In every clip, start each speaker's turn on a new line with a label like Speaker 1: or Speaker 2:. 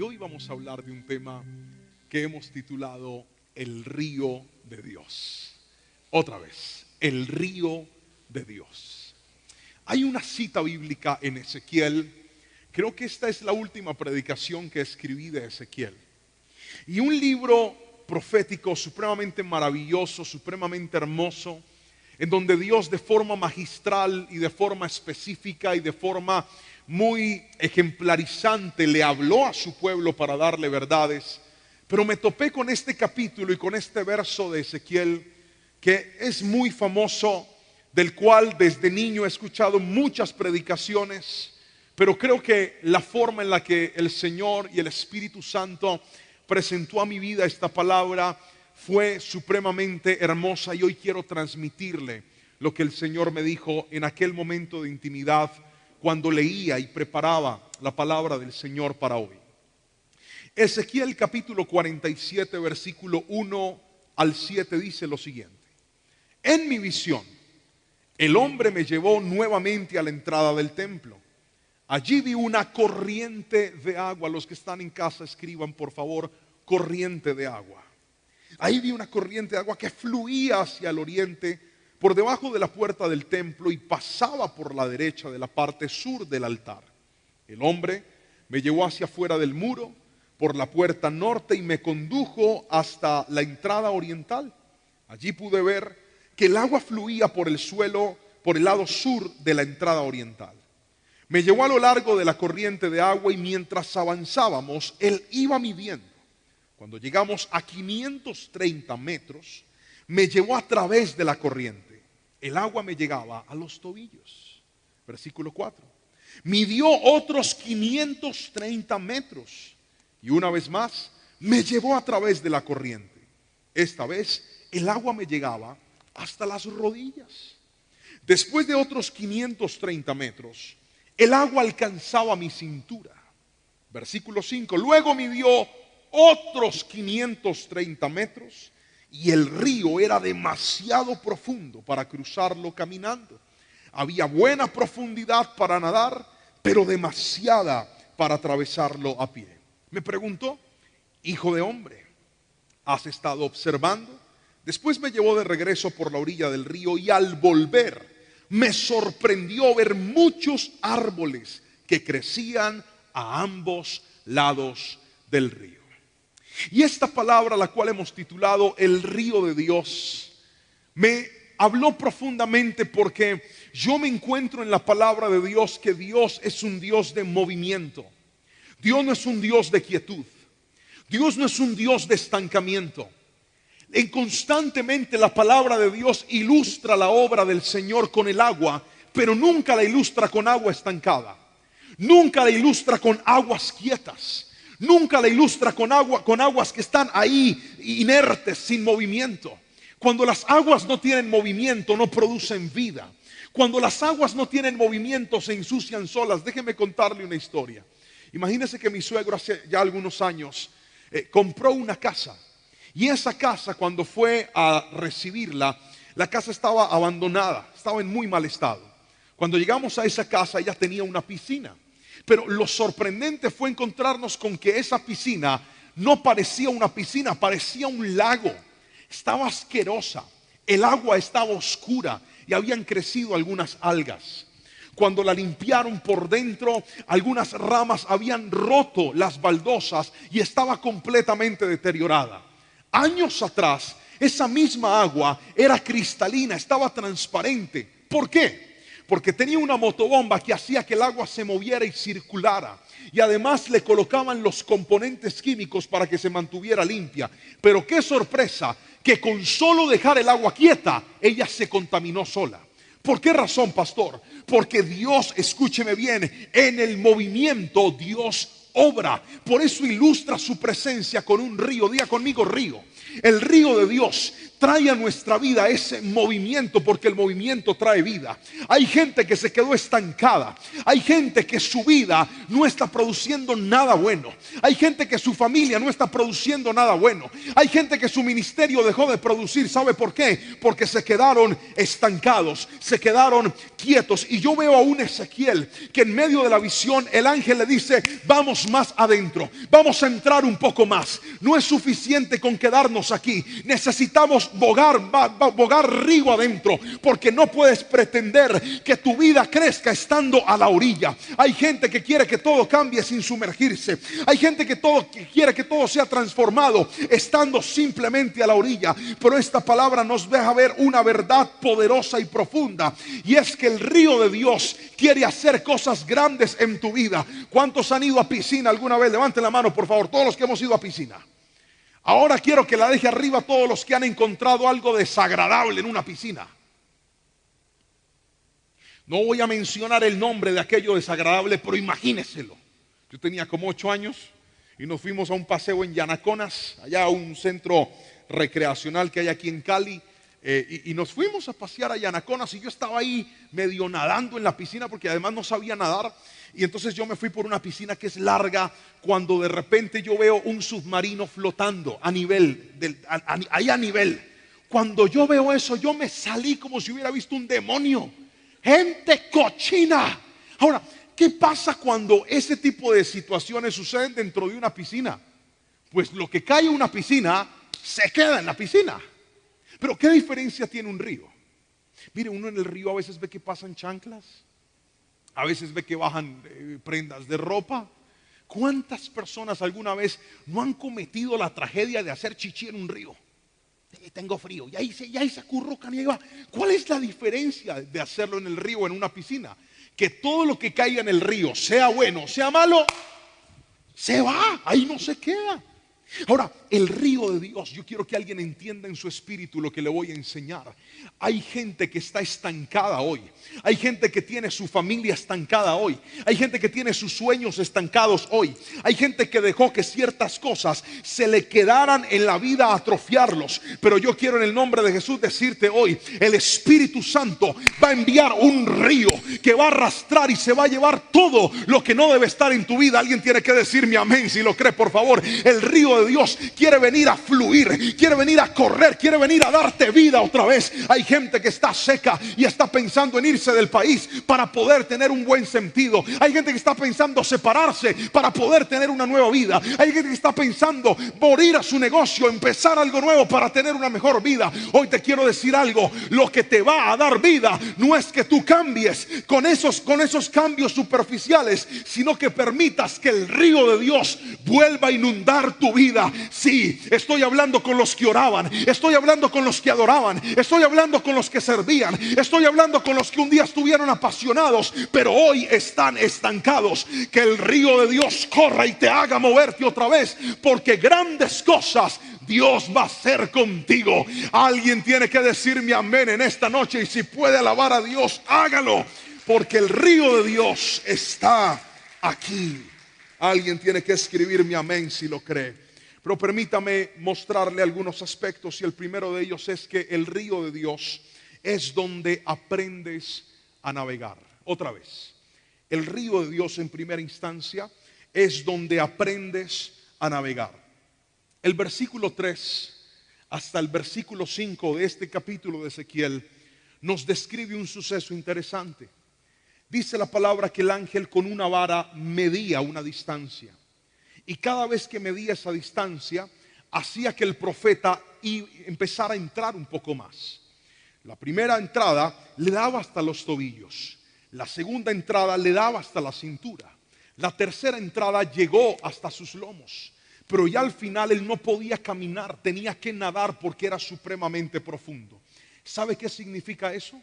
Speaker 1: y hoy vamos a hablar de un tema que hemos titulado El río de Dios. Otra vez, el río de Dios. Hay una cita bíblica en Ezequiel. Creo que esta es la última predicación que escribí de Ezequiel. Y un libro profético supremamente maravilloso, supremamente hermoso, en donde Dios de forma magistral y de forma específica y de forma muy ejemplarizante le habló a su pueblo para darle verdades. Pero me topé con este capítulo y con este verso de Ezequiel que es muy famoso, del cual desde niño he escuchado muchas predicaciones, pero creo que la forma en la que el Señor y el Espíritu Santo presentó a mi vida esta palabra fue supremamente hermosa, y hoy quiero transmitirle lo que el Señor me dijo en aquel momento de intimidad cuando leía y preparaba la palabra del Señor para hoy. Ezequiel capítulo 47 versículo 1 al 7 dice lo siguiente: en mi visión el hombre me llevó nuevamente a la entrada del templo. Allí vi una corriente de agua. Los que están en casa escriban por favor, corriente de agua. Ahí vi una corriente de agua que fluía hacia el oriente por debajo de la puerta del templo y pasaba por la derecha de la parte sur del altar. El hombre me llevó hacia afuera del muro por la puerta norte y me condujo hasta la entrada oriental. Allí pude ver que el agua fluía por el suelo por el lado sur de la entrada oriental. Me llevó a lo largo de la corriente de agua y mientras avanzábamos, él iba midiendo. Cuando llegamos a 530 metros, me llevó a través de la corriente. El agua me llegaba a los tobillos. Versículo 4. Midió otros 530 metros y una vez más me llevó a través de la corriente. Esta vez el agua me llegaba hasta las rodillas. Después de otros 530 metros, el agua alcanzaba mi cintura. Versículo 5. Luego midió otros 530 metros y el río era demasiado profundo para cruzarlo caminando. Había buena profundidad para nadar, pero demasiada para atravesarlo a pie. Me preguntó: hijo de hombre, ¿has estado observando? Después me llevó de regreso por la orilla del río y al volver me sorprendió ver muchos árboles que crecían a ambos lados del río. Y esta palabra, la cual hemos titulado El río de Dios, me habló profundamente porque yo me encuentro en la palabra de Dios que Dios es un Dios de movimiento. Dios no es un Dios de quietud. Dios no es un Dios de estancamiento. Constantemente la palabra de Dios ilustra la obra del Señor con el agua, pero nunca la ilustra con agua estancada. Nunca la ilustra con aguas quietas. Nunca la ilustra con aguas que están ahí inertes, sin movimiento. Cuando las aguas no tienen movimiento, no producen vida. Cuando las aguas no tienen movimiento, se ensucian solas. Déjeme contarle una historia. Imagínese que mi suegro hace ya algunos años compró una casa. Y esa casa, cuando fue a recibirla, la casa estaba abandonada, estaba en muy mal estado. Cuando llegamos a esa casa, ella tenía una piscina. Pero lo sorprendente fue encontrarnos con que esa piscina no parecía una piscina, parecía un lago. Estaba asquerosa, el agua estaba oscura y habían crecido algunas algas. Cuando la limpiaron por dentro, algunas ramas habían roto las baldosas y estaba completamente deteriorada. Años atrás, esa misma agua era cristalina, estaba transparente. ¿Por qué? Porque tenía una motobomba que hacía que el agua se moviera y circulara. Y además le colocaban los componentes químicos para que se mantuviera limpia. Pero qué sorpresa, que con solo dejar el agua quieta, ella se contaminó sola. ¿Por qué razón, pastor? Porque Dios, escúcheme bien, en el movimiento Dios obra. Por eso ilustra su presencia con un río. Diga conmigo, río. El río de Dios trae a nuestra vida ese movimiento, porque el movimiento trae vida. Hay gente que se quedó estancada. Hay gente que su vida no está produciendo nada bueno. Hay gente que su familia no está produciendo nada bueno. Hay gente que su ministerio dejó de producir. ¿Sabe por qué? Porque se quedaron estancados, se quedaron quietos. Y yo veo a un Ezequiel que en medio de la visión el ángel le dice: vamos más adentro, vamos a entrar un poco más. No es suficiente con quedarnos aquí, necesitamos bogar río adentro, porque no puedes pretender que tu vida crezca estando a la orilla. Hay gente que quiere que todo cambie sin sumergirse. Hay gente que quiere que todo sea transformado estando simplemente a la orilla. Pero esta palabra nos deja ver una verdad poderosa y profunda, y es que el río de Dios quiere hacer cosas grandes en tu vida. ¿Cuántos han ido a piscina alguna vez? Levanten la mano, por favor, todos los que hemos ido a piscina. Ahora quiero que la deje arriba todos los que han encontrado algo desagradable en una piscina. No voy a mencionar el nombre de aquello desagradable, pero imagíneselo. Yo tenía como 8 años y nos fuimos a un paseo en Yanaconas, allá a un centro recreacional que hay aquí en Cali. Y nos fuimos a pasear a Yanaconas, y yo estaba ahí medio nadando en la piscina porque además no sabía nadar. Y entonces yo me fui por una piscina que es larga, cuando de repente yo veo un submarino flotando a nivel, ahí a nivel. Cuando yo veo eso, yo me salí como si hubiera visto un demonio. Gente cochina. Ahora, ¿qué pasa cuando ese tipo de situaciones suceden dentro de una piscina? Pues lo que cae en una piscina se queda en la piscina. Pero ¿qué diferencia tiene un río? Mire, uno en el río a veces ve que pasan chanclas, a veces ve que bajan prendas de ropa. ¿Cuántas personas alguna vez no han cometido la tragedia de hacer chichi en un río? Tengo frío, y ahí se acurrucan y ahí va. ¿Cuál es la diferencia de hacerlo en el río o en una piscina? Que todo lo que caiga en el río, sea bueno, sea malo, se va, ahí no se queda. Ahora, el río de Dios, yo quiero que alguien entienda en su espíritu lo que le voy a enseñar. Hay gente que está estancada hoy. Hay gente que tiene su familia estancada hoy. Hay gente que tiene sus sueños estancados hoy. Hay gente que dejó que ciertas cosas se le quedaran en la vida a atrofiarlos. Pero yo quiero en el nombre de Jesús decirte hoy: el Espíritu Santo va a enviar un río que va a arrastrar y se va a llevar todo lo que no debe estar en tu vida. Alguien tiene que decirme amén si lo cree, por favor. El río de Dios quiere venir a fluir, quiere venir a correr, quiere venir a darte vida otra vez. Hay gente que está seca y está pensando en irse del país para poder tener un buen sentido. Hay gente que está pensando separarse para poder tener una nueva vida. Hay gente que está pensando morir a su negocio, empezar algo nuevo para tener una mejor vida. Hoy te quiero decir algo: lo que te va a dar vida no es que tú cambies con esos cambios superficiales, sino que permitas que el río de Dios vuelva a inundar tu vida. Sí, estoy hablando con los que oraban, estoy hablando con los que adoraban, estoy hablando con los que servían, estoy hablando con los que un día estuvieron apasionados, pero hoy están estancados. Que el río de Dios corra y te haga moverte otra vez, porque grandes cosas Dios va a hacer contigo. Alguien tiene que decirme amén en esta noche, y si puede alabar a Dios, hágalo, porque el río de Dios está aquí. Alguien tiene que escribirme amén si lo cree. Pero permítame mostrarle algunos aspectos, y el primero de ellos es que el río de Dios es donde aprendes a navegar. Otra vez, el río de Dios en primera instancia es donde aprendes a navegar. El versículo 3 hasta el versículo 5 de este capítulo de Ezequiel nos describe un suceso interesante. Dice la palabra que el ángel con una vara medía una distancia, y cada vez que medía esa distancia hacía que el profeta empezara a entrar un poco más. La primera entrada le daba hasta los tobillos, la segunda entrada le daba hasta la cintura, la tercera entrada llegó hasta sus lomos. Pero ya al final él no podía caminar, tenía que nadar porque era supremamente profundo. ¿Sabe qué significa eso?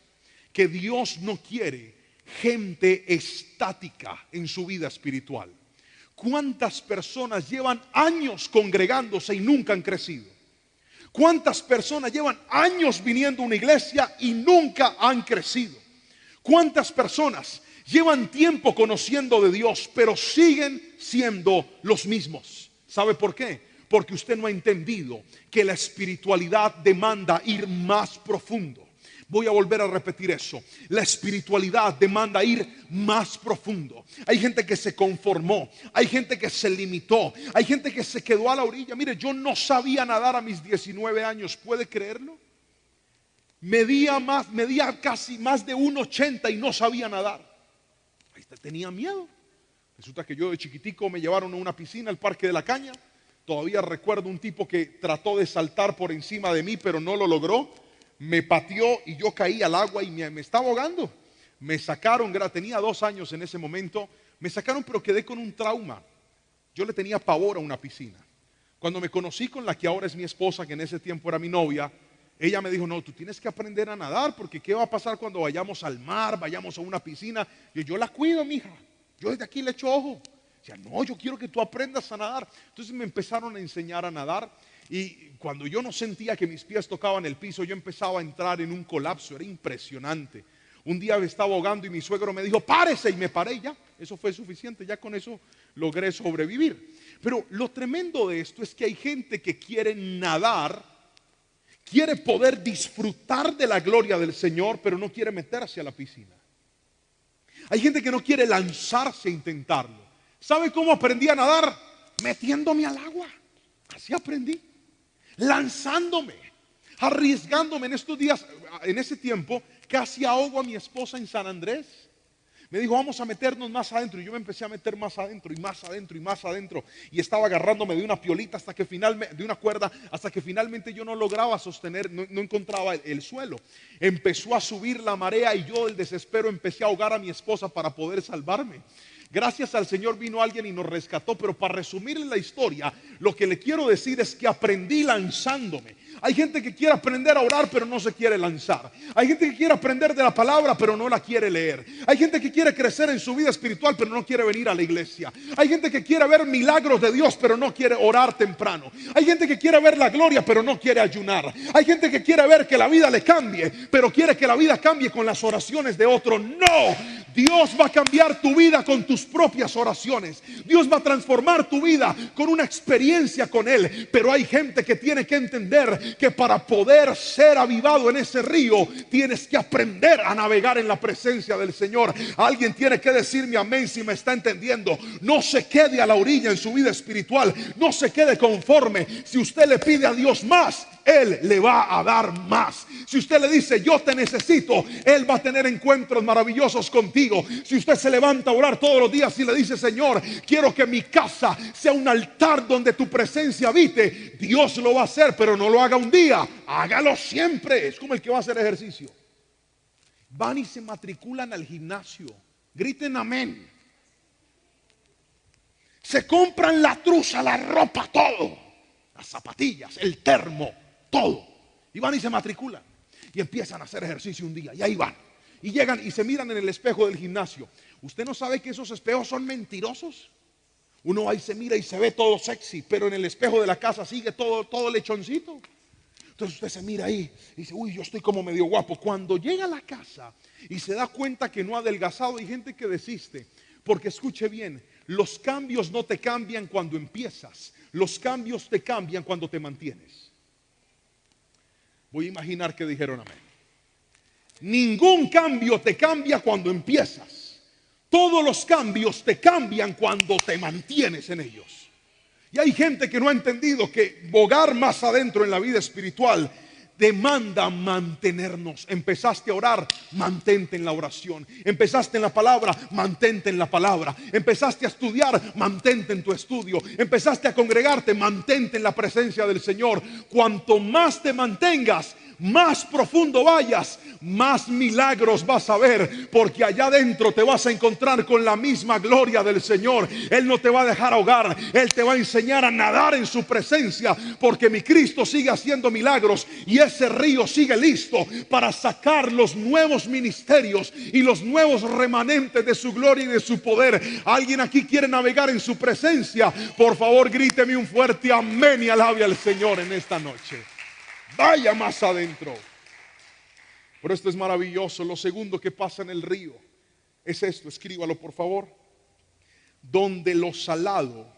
Speaker 1: Que Dios no quiere gente estática en su vida espiritual. ¿Cuántas personas llevan años congregándose y nunca han crecido? ¿Cuántas personas llevan años viniendo a una iglesia y nunca han crecido? ¿Cuántas personas llevan tiempo conociendo de Dios pero siguen siendo los mismos? ¿Sabe por qué? Porque usted no ha entendido que la espiritualidad demanda ir más profundo. Voy a volver a repetir eso. La espiritualidad demanda ir más profundo. Hay gente que se conformó, hay gente que se limitó, hay gente que se quedó a la orilla. Mire, yo no sabía nadar a mis 19 años, ¿puede creerlo? medía casi más de 1,80 y no sabía nadar. Tenía miedo. Resulta que yo de chiquitico me llevaron a una piscina, al Parque de la Caña. Todavía recuerdo un tipo que trató de saltar por encima de mí, pero no lo logró. Me pateó y yo caí al agua y me estaba ahogando. Me sacaron, tenía 2 años en ese momento. Me sacaron, pero quedé con un trauma. Yo le tenía pavor a una piscina. Cuando me conocí con la que ahora es mi esposa, que en ese tiempo era mi novia, ella me dijo: no, tú tienes que aprender a nadar, porque ¿qué va a pasar cuando vayamos al mar, vayamos a una piscina? Yo la cuido, mija. Yo desde aquí le echo ojo. O sea, no, yo quiero que tú aprendas a nadar. Entonces me empezaron a enseñar a nadar. Y cuando yo no sentía que mis pies tocaban el piso, yo empezaba a entrar en un colapso. Era impresionante. Un día me estaba ahogando y mi suegro me dijo: párese, y me paré y ya. Eso fue suficiente, ya con eso logré sobrevivir. Pero lo tremendo de esto es que hay gente que quiere nadar, quiere poder disfrutar de la gloria del Señor, pero no quiere meterse a la piscina. Hay gente que no quiere lanzarse a intentarlo. ¿Sabe cómo aprendí a nadar? Metiéndome al agua. Así aprendí. Lanzándome, arriesgándome. En estos días, en ese tiempo, casi ahogo a mi esposa en San Andrés. Me dijo: vamos a meternos más adentro. Y yo me empecé a meter más adentro y más adentro y más adentro. Y estaba agarrándome de una piolita hasta que finalmente, de una cuerda, hasta que finalmente yo no lograba sostener, no encontraba el suelo. Empezó a subir la marea y yo del desespero empecé a ahogar a mi esposa para poder salvarme. Gracias al Señor vino alguien y nos rescató. Pero para resumirle la historia, lo que le quiero decir es que aprendí lanzándome. Hay gente que quiere aprender a orar, pero no se quiere lanzar. Hay gente que quiere aprender de la palabra, pero no la quiere leer. Hay gente que quiere crecer en su vida espiritual, pero no quiere venir a la iglesia. Hay gente que quiere ver milagros de Dios, pero no quiere orar temprano. Hay gente que quiere ver la gloria, pero no quiere ayunar. Hay gente que quiere ver que la vida le cambie, pero quiere que la vida cambie con las oraciones de otro. No. Dios va a cambiar tu vida con tus propias oraciones. Dios va a transformar tu vida con una experiencia con Él. Pero hay gente que tiene que entender que para poder ser avivado en ese río, tienes que aprender a navegar en la presencia del Señor. Alguien tiene que decirme amén si me está entendiendo. No se quede a la orilla en su vida espiritual. No se quede conforme. Si usted le pide a Dios más, Él le va a dar más. Si usted le dice: yo te necesito, Él va a tener encuentros maravillosos contigo. Si usted se levanta a orar todos los días y le dice: Señor, quiero que mi casa sea un altar donde tu presencia habite, Dios lo va a hacer. Pero no lo haga un día, hágalo siempre. Es como el que va a hacer ejercicio. Van y se matriculan al gimnasio. Griten amén. Se compran la truza, la ropa, todo, las zapatillas, el termo, todo, y van y se matriculan y empiezan a hacer ejercicio un día. Y ahí van y llegan y se miran en el espejo del gimnasio. ¿Usted no sabe que esos espejos son mentirosos? Uno va y se mira y se ve todo sexy, pero en el espejo de la casa sigue todo lechoncito. Entonces usted se mira ahí y dice: uy, yo estoy como medio guapo. Cuando llega a la casa y se da cuenta que no ha adelgazado, hay gente que desiste. Porque escuche bien, los cambios no te cambian cuando empiezas. Los cambios te cambian cuando te mantienes. Voy a imaginar que dijeron amén. Ningún cambio te cambia cuando empiezas. Todos los cambios te cambian cuando te mantienes en ellos. Y hay gente que no ha entendido que bogar más adentro en la vida espiritual demanda mantenernos. Empezaste a orar, mantente en la oración. Empezaste en la palabra, mantente en la palabra. Empezaste a estudiar, mantente en tu estudio. Empezaste a congregarte, mantente en la presencia del Señor. Cuanto más te mantengas, más profundo vayas, más milagros vas a ver, porque allá adentro te vas a encontrar con la misma gloria del Señor. Él no te va a dejar ahogar, Él te va a enseñar a nadar en su presencia, porque mi Cristo sigue haciendo milagros y ese río sigue listo para sacar los nuevos ministerios y los nuevos remanentes de su gloria y de su poder. ¿Alguien aquí quiere navegar en su presencia? Por favor, gríteme un fuerte amén y alabe al Señor en esta noche. Vaya más adentro. Pero esto es maravilloso. Lo segundo que pasa en el río es esto, escríbalo por favor. Donde lo salado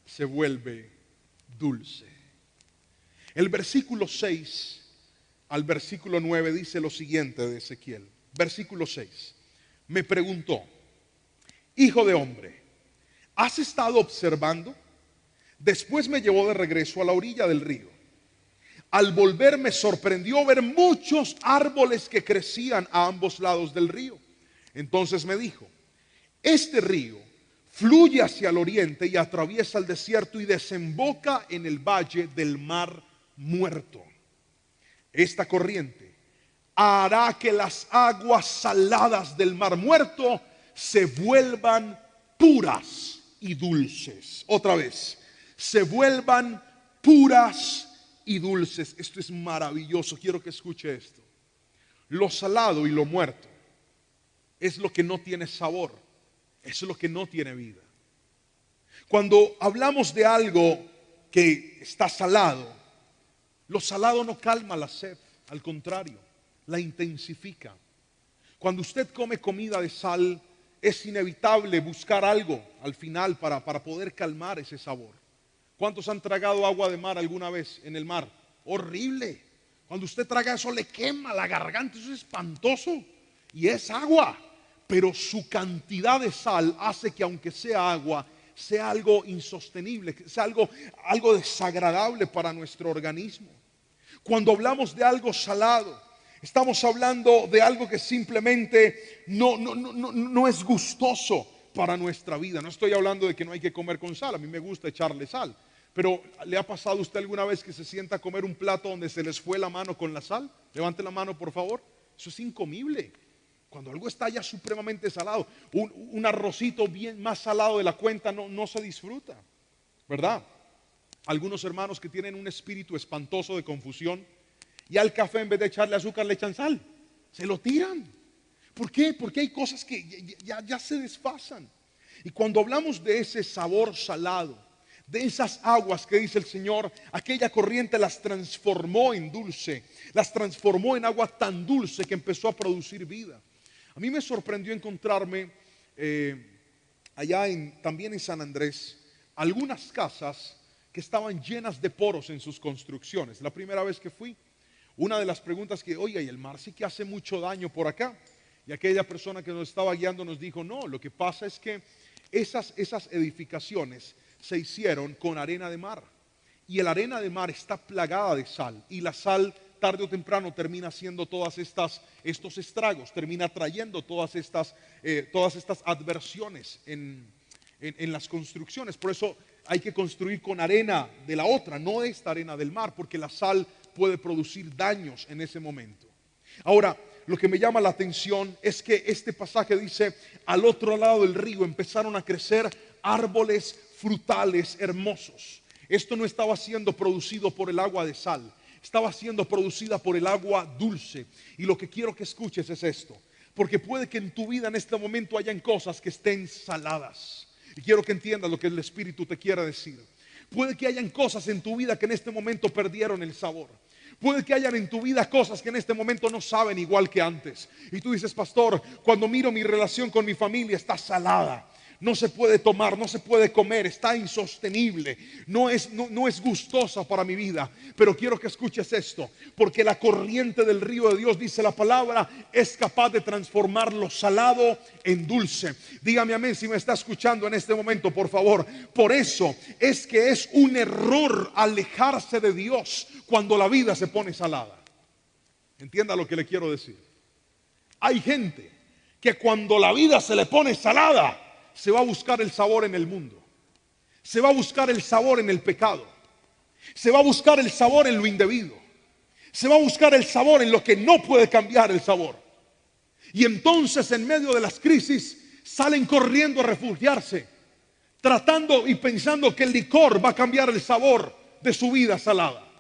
Speaker 1: se vuelve dulce. El versículo 6 al versículo 9 dice lo siguiente de Ezequiel. Versículo 6. Me preguntó: hijo de hombre, ¿has estado observando? Después me llevó de regreso a la orilla del río. Al volver me sorprendió ver muchos árboles que crecían a ambos lados del río. Entonces me dijo, este río fluye hacia el oriente y atraviesa el desierto y desemboca en el valle del mar muerto. Esta corriente hará que las aguas saladas del mar muerto se vuelvan puras y dulces. Otra vez, se vuelvan puras y dulces. Esto es maravilloso, quiero que escuche esto. Lo salado y lo muerto es lo que no tiene sabor, es lo que no tiene vida. Cuando hablamos de algo que está salado, lo salado no calma la sed, al contrario, la intensifica. Cuando usted come comida de sal, es inevitable buscar algo al final para poder calmar ese sabor. ¿Cuántos han tragado agua de mar alguna vez en el mar? Horrible. Cuando usted traga eso le quema la garganta, eso es espantoso. Y es agua, pero su cantidad de sal hace que aunque sea agua, sea algo insostenible, sea algo desagradable para nuestro organismo. Cuando hablamos de algo salado, estamos hablando de algo que simplemente no es gustoso para nuestra vida. No estoy hablando de que no hay que comer con sal, a mí me gusta echarle sal. Pero ¿le ha pasado a usted alguna vez que se sienta a comer un plato donde se les fue la mano con la sal? Levante la mano, por favor. Eso es incomible. Cuando algo está ya supremamente salado, un arrocito bien más salado de la cuenta no se disfruta, ¿verdad? Algunos hermanos que tienen un espíritu espantoso de confusión y al café en vez de echarle azúcar le echan sal, se lo tiran. ¿Por qué? Porque hay cosas que ya se desfasan. Y cuando hablamos de ese sabor salado, de esas aguas que dice el Señor, aquella corriente las transformó en dulce, las transformó en agua tan dulce que empezó a producir vida. A mí me sorprendió encontrarme allá también en San Andrés algunas casas que estaban llenas de poros en sus construcciones. La primera vez que fui, una de las preguntas que, oye, y el mar sí que hace mucho daño por acá. Y aquella persona que nos estaba guiando nos dijo, no, lo que pasa es que esas edificaciones se hicieron con arena de mar. Y la arena de mar está plagada de sal. Y la sal tarde o temprano termina haciendo estos estragos, termina trayendo todas estas adversiones en las construcciones. Por eso hay que construir con arena de la otra, no esta arena del mar, porque la sal puede producir daños en ese momento. Ahora, lo que me llama la atención es que este pasaje dice, al otro lado del río empezaron a crecer árboles frutales hermosos. Esto no estaba siendo producido por el agua de sal, estaba siendo producida por el agua dulce. Y lo que quiero que escuches es esto, porque puede que en tu vida en este momento hayan cosas que estén saladas. Y quiero que entiendas lo que el Espíritu te quiera decir. Puede que hayan cosas en tu vida que en este momento perdieron el sabor. Puede que hayan en tu vida cosas que en este momento no saben igual que antes. Y tú dices, pastor, cuando miro mi relación con mi familia está salada. No se puede tomar, no se puede comer, está insostenible, no es gustosa para mi vida. Pero quiero que escuches esto, porque la corriente del río de Dios, dice la palabra, es capaz de transformar lo salado en dulce. Dígame amén si me está escuchando en este momento, por favor. Por eso es que es un error alejarse de Dios cuando la vida se pone salada. Entienda lo que le quiero decir. Hay gente que cuando la vida se le pone salada, se va a buscar el sabor en el mundo, se va a buscar el sabor en el pecado, se va a buscar el sabor en lo indebido, se va a buscar el sabor en lo que no puede cambiar el sabor. Y entonces en medio de las crisis salen corriendo a refugiarse, tratando y pensando que el licor va a cambiar el sabor de su vida salada,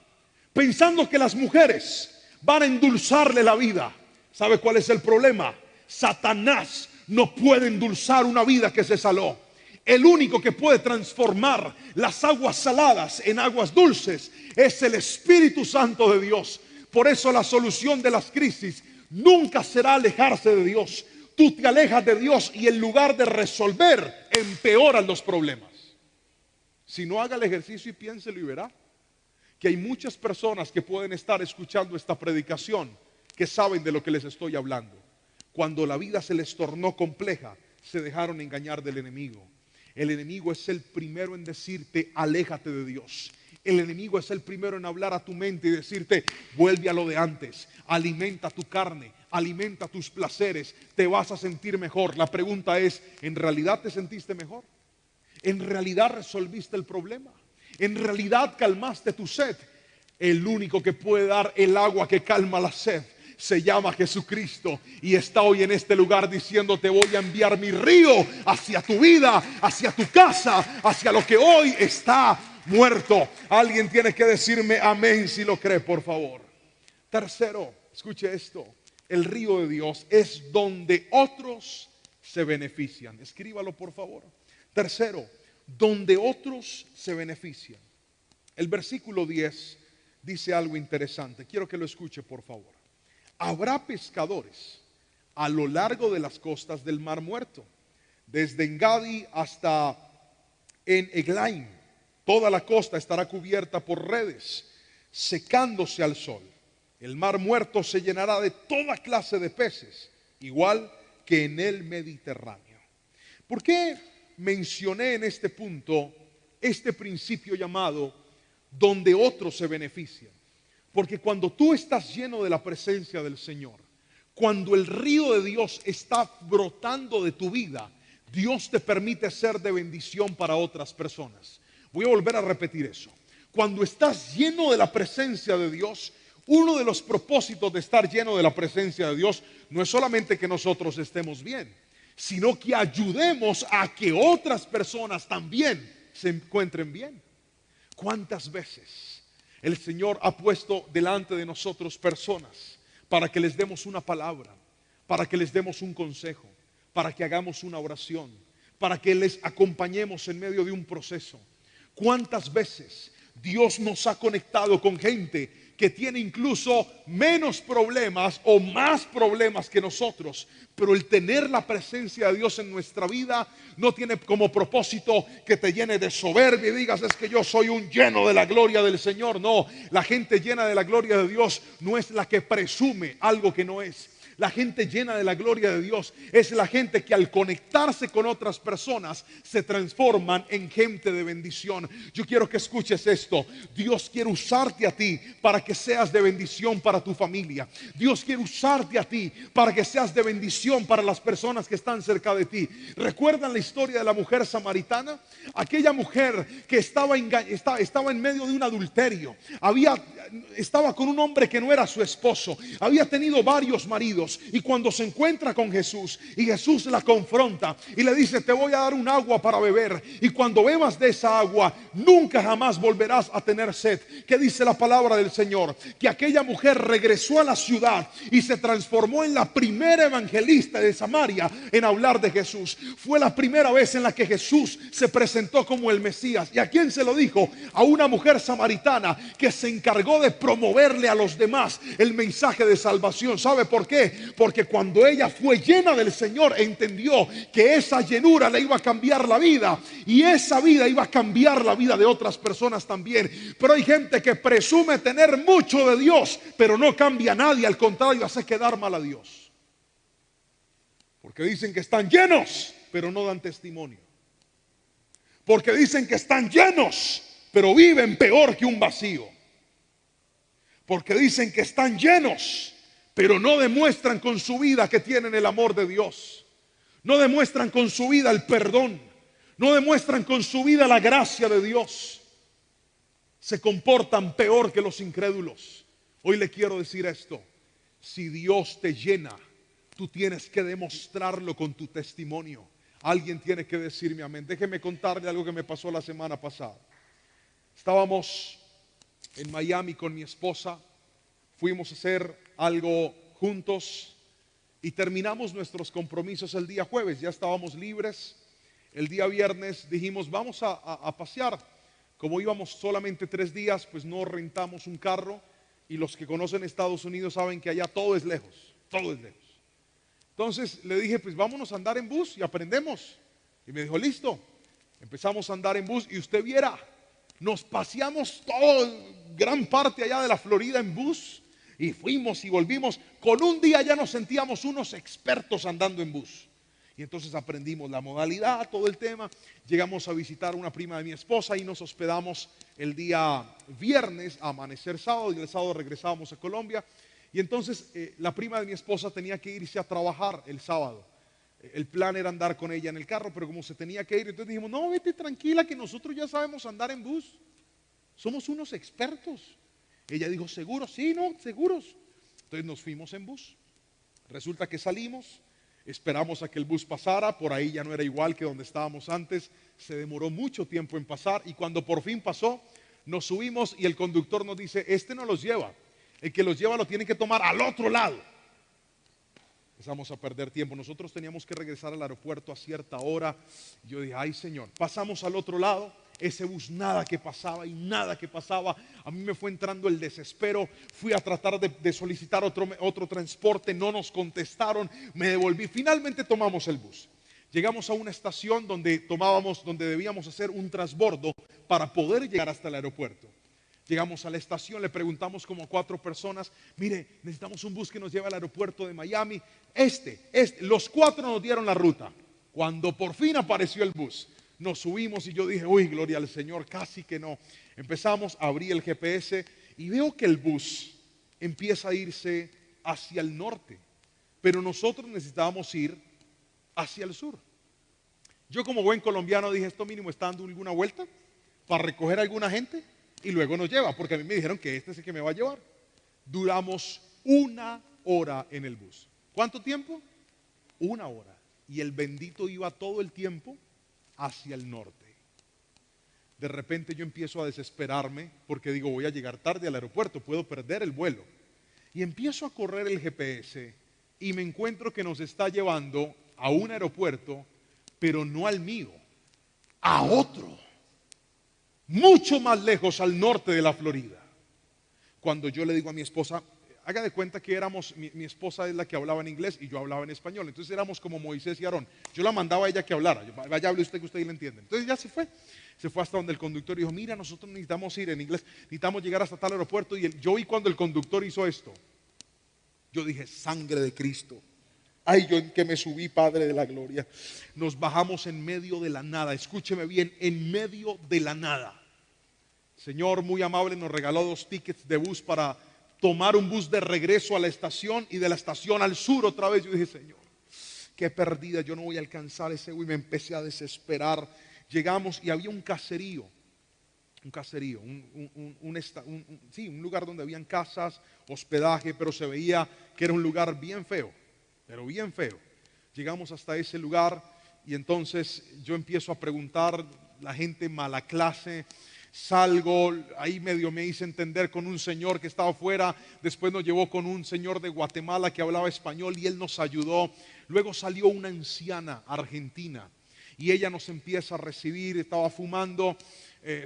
Speaker 1: pensando que las mujeres van a endulzarle la vida. ¿Sabe cuál es el problema? Satanás no puede endulzar una vida que se saló. El único que puede transformar las aguas saladas en aguas dulces es el Espíritu Santo de Dios. Por eso la solución de las crisis nunca será alejarse de Dios. Tú te alejas de Dios y en lugar de resolver, empeoran los problemas. Si no, haga el ejercicio y piénselo y verá que hay muchas personas que pueden estar escuchando esta predicación que saben de lo que les estoy hablando. Cuando la vida se les tornó compleja, se dejaron engañar del enemigo. El enemigo es el primero en decirte, aléjate de Dios. el enemigo es el primero en hablar a tu mente y decirte, vuelve a lo de antes, alimenta tu carne, alimenta tus placeres, te vas a sentir mejor. La pregunta es, ¿en realidad te sentiste mejor? ¿En realidad resolviste el problema? ¿En realidad calmaste tu sed? El único que puede dar el agua que calma la sed se llama Jesucristo, y está hoy en este lugar diciendo, te voy a enviar mi río hacia tu vida, hacia tu casa, hacia lo que hoy está muerto. Alguien tiene que decirme amén si lo cree, por favor. Tercero, escuche esto, el río de Dios es donde otros se benefician. Escríbalo, por favor. Tercero, donde otros se benefician. El versículo 10 dice algo interesante. Quiero que lo escuche, por favor. Habrá pescadores a lo largo de las costas del Mar Muerto, desde Engadi hasta en Eglaim. Toda la costa estará cubierta por redes, secándose al sol. El Mar Muerto se llenará de toda clase de peces, igual que en el Mediterráneo. ¿Por qué mencioné en este punto este principio llamado donde otros se benefician? Porque cuando tú estás lleno de la presencia del Señor, cuando el río de Dios está brotando de tu vida, Dios te permite ser de bendición para otras personas. Voy a volver a repetir eso. Cuando estás lleno de la presencia de Dios, uno de los propósitos de estar lleno de la presencia de Dios no es solamente que nosotros estemos bien, sino que ayudemos a que otras personas también se encuentren bien. ¿Cuántas veces el Señor ha puesto delante de nosotros personas para que les demos una palabra, para que les demos un consejo, para que hagamos una oración, para que les acompañemos en medio de un proceso? ¿Cuántas veces Dios nos ha conectado con gente que tiene incluso menos problemas o más problemas que nosotros? Pero el tener la presencia de Dios en nuestra vida no tiene como propósito que te llene de soberbia y digas, es que yo soy un lleno de la gloria del Señor. No, la gente llena de la gloria de Dios no es la que presume algo que no es. La gente llena de la gloria de Dios es la gente que al conectarse con otras personas se transforman en gente de bendición. Yo quiero que escuches esto. Dios quiere usarte a ti para que seas de bendición para tu familia. Dios quiere usarte a ti para que seas de bendición para las personas que están cerca de ti. ¿Recuerdan la historia de la mujer samaritana? Aquella mujer que estaba en medio de un adulterio. Estaba con un hombre que no era su esposo. Había tenido varios maridos. Y cuando se encuentra con Jesús y Jesús la confronta y le dice, te voy a dar un agua para beber, y cuando bebas de esa agua nunca jamás volverás a tener sed. ¿Qué dice la palabra del Señor? Que aquella mujer regresó a la ciudad y se transformó en la primera evangelista de Samaria en hablar de Jesús. Fue la primera vez en la que Jesús se presentó como el Mesías. ¿Y a quién se lo dijo? A una mujer samaritana que se encargó de promoverle a los demás el mensaje de salvación. ¿Sabe por qué? Porque cuando ella fue llena del Señor, entendió que esa llenura le iba a cambiar la vida, y esa vida iba a cambiar la vida de otras personas también. Pero hay gente que presume tener mucho de Dios, pero no cambia a nadie, al contrario, hace quedar mal a Dios. Porque dicen que están llenos, pero no dan testimonio. Porque dicen que están llenos, pero viven peor que un vacío. Porque dicen que están llenos, pero no demuestran con su vida que tienen el amor de Dios. No demuestran con su vida el perdón. No demuestran con su vida la gracia de Dios. Se comportan peor que los incrédulos. Hoy le quiero decir esto: si Dios te llena, tú tienes que demostrarlo con tu testimonio. Alguien tiene que decirme amén. Déjeme contarle algo que me pasó la semana pasada. Estábamos en Miami con mi esposa. Fuimos a hacer algo juntos y terminamos nuestros compromisos el día jueves. Ya estábamos libres. El día viernes dijimos, vamos a pasear. Como íbamos solamente 3 días, pues no rentamos un carro. Y los que conocen Estados Unidos saben que allá todo es lejos. Todo es lejos. Entonces le dije, pues vámonos a andar en bus y aprendemos. Y me dijo, listo. Empezamos a andar en bus y usted viera, nos paseamos gran parte allá de la Florida en bus. Y fuimos y volvimos. Con un día ya nos sentíamos unos expertos andando en bus. Y entonces aprendimos la modalidad, todo el tema. Llegamos a visitar a una prima de mi esposa y nos hospedamos el día viernes a amanecer sábado, y el sábado regresábamos a Colombia. Y entonces la prima de mi esposa tenía que irse a trabajar el sábado. El plan era andar con ella en el carro, pero como se tenía que ir, entonces dijimos, no, vete tranquila, que nosotros ya sabemos andar en bus. Somos unos expertos. Ella dijo, ¿seguros? Sí, no, seguros. Entonces nos fuimos en bus. Resulta que salimos, esperamos a que el bus pasara, por ahí ya no era igual que donde estábamos antes, se demoró mucho tiempo en pasar, y cuando por fin pasó, nos subimos y el conductor nos dice, este no los lleva, el que los lleva lo tiene que tomar al otro lado. Empezamos a perder tiempo, nosotros teníamos que regresar al aeropuerto a cierta hora. Yo dije, ay Señor, pasamos al otro lado, ese bus nada que pasaba y nada que pasaba. A mí me fue entrando el desespero, fui a tratar de solicitar otro transporte, no nos contestaron, me devolví, finalmente tomamos el bus. Llegamos a una estación donde debíamos hacer un transbordo para poder llegar hasta el aeropuerto. Llegamos a la estación, le preguntamos como a 4 personas, mire, necesitamos un bus que nos lleve al aeropuerto de Miami. Los 4 nos dieron la ruta. Cuando por fin apareció el bus, nos subimos y yo dije, uy, gloria al Señor, casi que no. Empezamos, abrí el GPS y veo que el bus empieza a irse hacia el norte, pero nosotros necesitábamos ir hacia el sur. Yo como buen colombiano dije, esto mínimo está dando alguna vuelta para recoger a alguna gente y luego nos lleva, porque a mí me dijeron que este es el que me va a llevar. Duramos 1 hora en el bus. ¿Cuánto tiempo? 1 hora. Y el bendito iba todo el tiempo hacia el norte. De repente yo empiezo a desesperarme porque digo, voy a llegar tarde al aeropuerto, puedo perder el vuelo. Y empiezo a correr el GPS y me encuentro que nos está llevando a un aeropuerto, pero no al mío, a otro, mucho más lejos, al norte de la Florida. Cuando yo le digo a mi esposa, haga de cuenta que mi esposa es la que hablaba en inglés y yo hablaba en español, entonces éramos como Moisés y Aarón. Yo la mandaba a ella que hablara, vaya hable usted que usted le entiende. Entonces ya se fue hasta donde el conductor dijo, mira, nosotros necesitamos ir en inglés, necesitamos llegar hasta tal aeropuerto. Y yo vi cuando el conductor hizo esto, yo dije, sangre de Cristo. Ay, yo en que me subí, Padre de la gloria. Nos bajamos en medio de la nada, escúcheme bien, en medio de la nada. Señor muy amable nos regaló 2 tickets de bus para tomar un bus de regreso a la estación y de la estación al sur otra vez. Yo dije, Señor, qué perdida, yo no voy a alcanzar ese bus. Y me empecé a desesperar. Llegamos y había un caserío, un lugar donde habían casas, hospedaje, pero se veía que era un lugar bien feo, pero bien feo. Llegamos hasta ese lugar y entonces yo empiezo a preguntar, la gente mala clase. Salgo, ahí medio me hice entender con un señor que estaba afuera, después nos llevó con un señor de Guatemala que hablaba español y él nos ayudó. Luego salió una anciana argentina y ella nos empieza a recibir, estaba fumando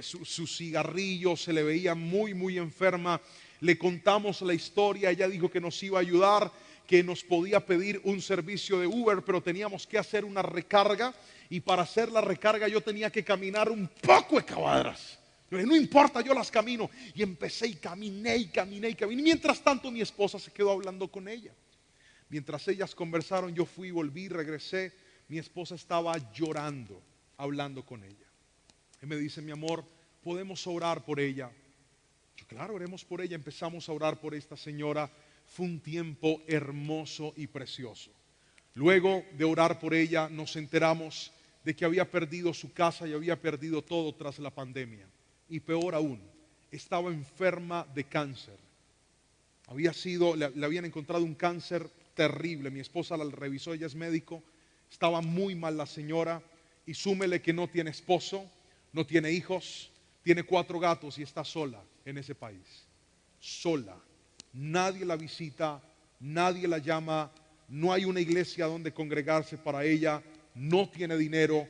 Speaker 1: su cigarrillo, se le veía muy, muy enferma. Le contamos la historia, ella dijo que nos iba a ayudar, que nos podía pedir un servicio de Uber, pero teníamos que hacer una recarga y para hacer la recarga yo tenía que caminar un poco de cuadras. No importa, yo las camino. Y empecé y caminé. Mientras tanto mi esposa se quedó hablando con ella. Mientras ellas conversaron, yo fui, volví, regresé. Mi esposa estaba llorando, hablando con ella. Y me dice, mi amor, ¿podemos orar por ella? Yo, claro, oremos por ella. Empezamos a orar por esta señora. Fue un tiempo hermoso y precioso. Luego de orar por ella, nos enteramos de que había perdido su casa y había perdido todo tras la pandemia. Y peor aún, estaba enferma de cáncer. Le habían encontrado un cáncer terrible. Mi esposa la revisó, ella es médico. Estaba muy mal la señora. Y súmele que no tiene esposo, no tiene hijos, tiene 4 gatos y está sola en ese país. Sola. Nadie la visita, nadie la llama, no hay una iglesia donde congregarse para ella, no tiene dinero,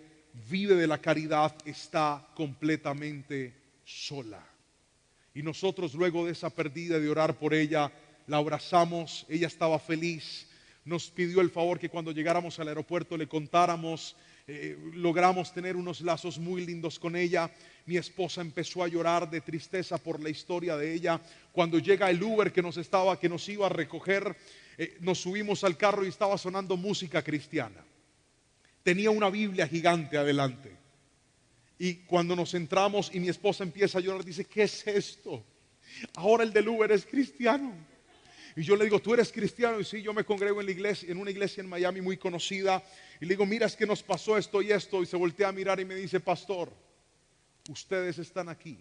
Speaker 1: vive de la caridad, está completamente sola. Y nosotros luego de esa pérdida, de orar por ella, la abrazamos, ella estaba feliz, nos pidió el favor que cuando llegáramos al aeropuerto le contáramos, logramos tener unos lazos muy lindos con ella. Mi esposa empezó a llorar de tristeza por la historia de ella. Cuando llega el Uber que nos iba a recoger, nos subimos al carro y estaba sonando música cristiana. tenía una Biblia gigante adelante. Y cuando nos entramos y mi esposa empieza a llorar, dice, ¿qué es esto? Ahora el del Uber es cristiano. Y yo le digo, ¿tú eres cristiano? Y sí, yo me congrego en la iglesia, en una iglesia en Miami muy conocida. Y le digo, mira, es que nos pasó esto y esto. Y se voltea a mirar y me dice, pastor, ustedes están aquí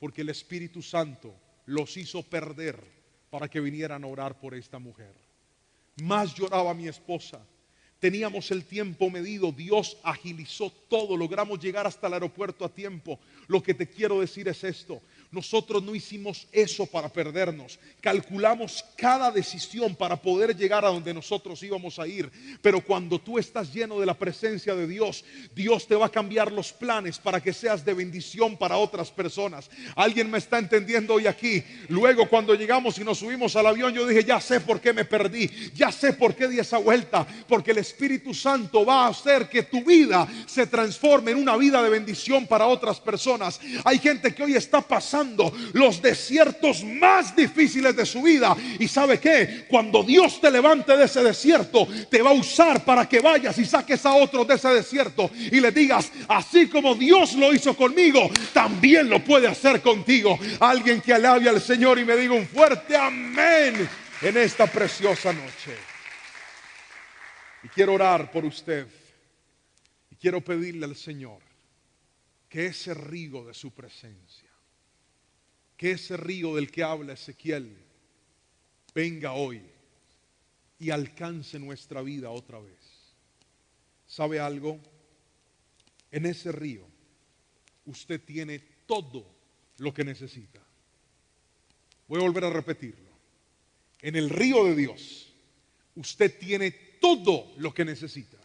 Speaker 1: porque el Espíritu Santo los hizo perder para que vinieran a orar por esta mujer. Más lloraba mi esposa. Teníamos el tiempo medido, Dios agilizó todo, logramos llegar hasta el aeropuerto a tiempo. Lo que te quiero decir es esto: nosotros no hicimos eso para perdernos, calculamos cada decisión para poder llegar a donde nosotros íbamos a ir. Pero cuando tú estás lleno de la presencia de Dios, Dios te va a cambiar los planes para que seas de bendición para otras personas. ¿Alguien me está entendiendo hoy aquí? Luego cuando llegamos y nos subimos al avión, yo dije, ya sé por qué me perdí, ya sé por qué di esa vuelta, porque el Espíritu Santo va a hacer que tu vida se transforme en una vida de bendición para otras personas. Hay gente que hoy está pasando los desiertos más difíciles de su vida, y ¿sabe qué? Cuando Dios te levante de ese desierto, te va a usar para que vayas y saques a otros de ese desierto y le digas, así como Dios lo hizo conmigo, también lo puede hacer contigo. Alguien que alabe al Señor y me diga un fuerte amén en esta preciosa noche. Y quiero orar por usted. Y quiero pedirle al Señor que ese río de su presencia, que ese río del que habla Ezequiel, venga hoy y alcance nuestra vida otra vez. ¿Sabe algo? En ese río usted tiene todo lo que necesita. Voy a volver a repetirlo. En el río de Dios usted tiene todo lo que necesita.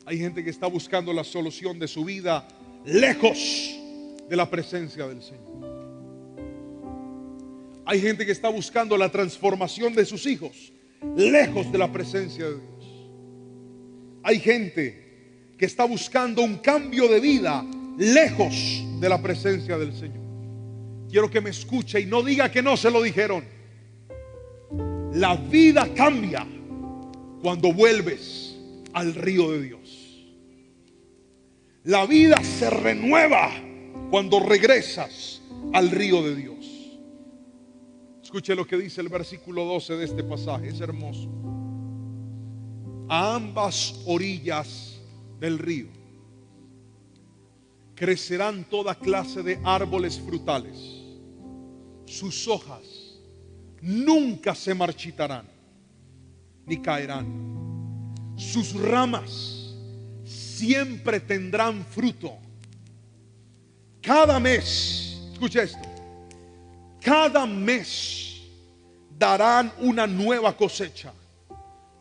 Speaker 1: Hay gente que está buscando la solución de su vida lejos de la presencia del Señor. Hay gente que está buscando la transformación de sus hijos lejos de la presencia de Dios. Hay gente que está buscando un cambio de vida lejos de la presencia del Señor. Quiero que me escuche y no diga que no se lo dijeron. La vida cambia cuando vuelves al río de Dios. La vida se renueva cuando regresas al río de Dios. Escuche lo que dice el versículo 12 de este pasaje, es hermoso. A ambas orillas del río crecerán toda clase de árboles frutales. Sus hojas nunca se marchitarán ni caerán. Sus ramas siempre tendrán fruto. Cada mes, escucha esto, cada mes darán una nueva cosecha,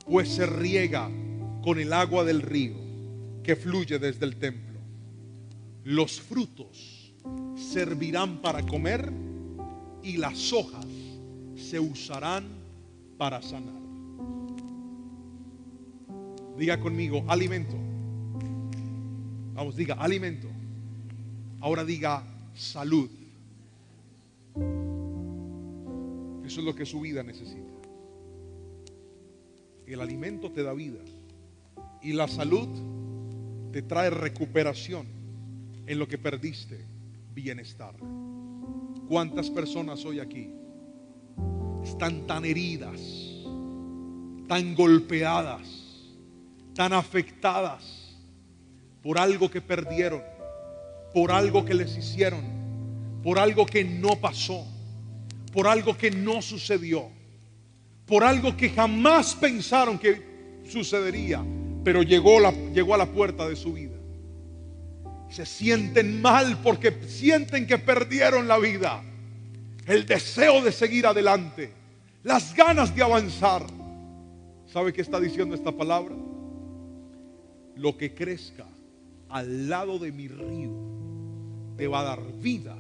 Speaker 1: pues se riega con el agua del río que fluye desde el templo. Los frutos servirán para comer y las hojas se usarán para sanar. Diga conmigo, alimento. Vamos, diga alimento. Ahora diga salud. Eso es lo que su vida necesita. El alimento te da vida y la salud te trae recuperación en lo que perdiste, bienestar. ¿Cuántas personas hoy aquí están tan heridas, tan golpeadas, tan afectadas por algo que perdieron, por algo que les hicieron, por algo que no pasó, por algo que no sucedió, por algo que jamás pensaron que sucedería, pero llegó a la puerta de su vida? Se sienten mal porque sienten que perdieron la vida, el deseo de seguir adelante, las ganas de avanzar. ¿Sabe qué está diciendo esta palabra? Lo que crezca al lado de mi río te va a dar vida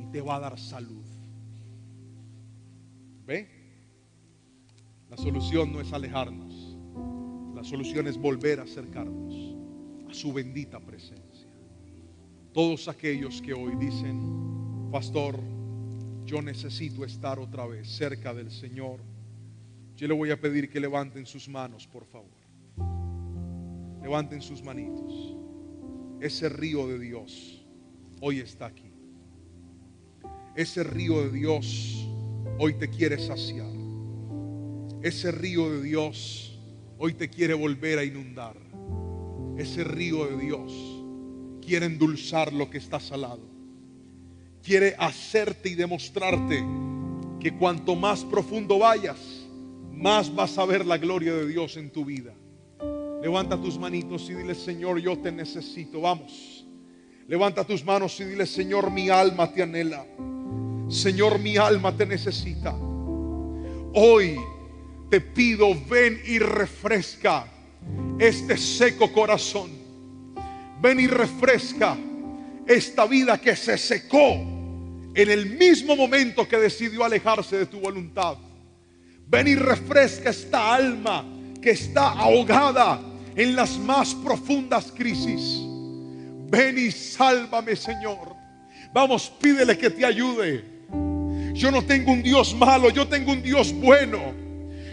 Speaker 1: y te va a dar salud. ¿Ve? La solución no es alejarnos. La solución es volver a acercarnos a su bendita presencia. Todos aquellos que hoy dicen, pastor, yo necesito estar otra vez cerca del Señor, Yo le voy a pedir que levanten sus manos, por favor. Levanten sus manitos. Ese río de Dios hoy está aquí. Ese río de Dios hoy te quiere saciar. Ese río de Dios hoy te quiere volver a inundar. Ese río de Dios quiere endulzar lo que está salado. Quiere hacerte y demostrarte que cuanto más profundo vayas, más vas a ver la gloria de Dios en tu vida. Levanta tus manitos y dile: Señor, yo te necesito. Vamos, levanta tus manos y dile: Señor, mi alma te anhela. Señor, mi alma te necesita. Hoy te pido, ven y refresca este seco corazón. Ven y refresca esta vida que se secó en el mismo momento que decidió alejarse de tu voluntad. Ven y refresca esta alma que está ahogada en las más profundas crisis. Ven y sálvame, Señor. Vamos, pídele que te ayude. Yo no tengo un Dios malo, yo tengo un Dios bueno.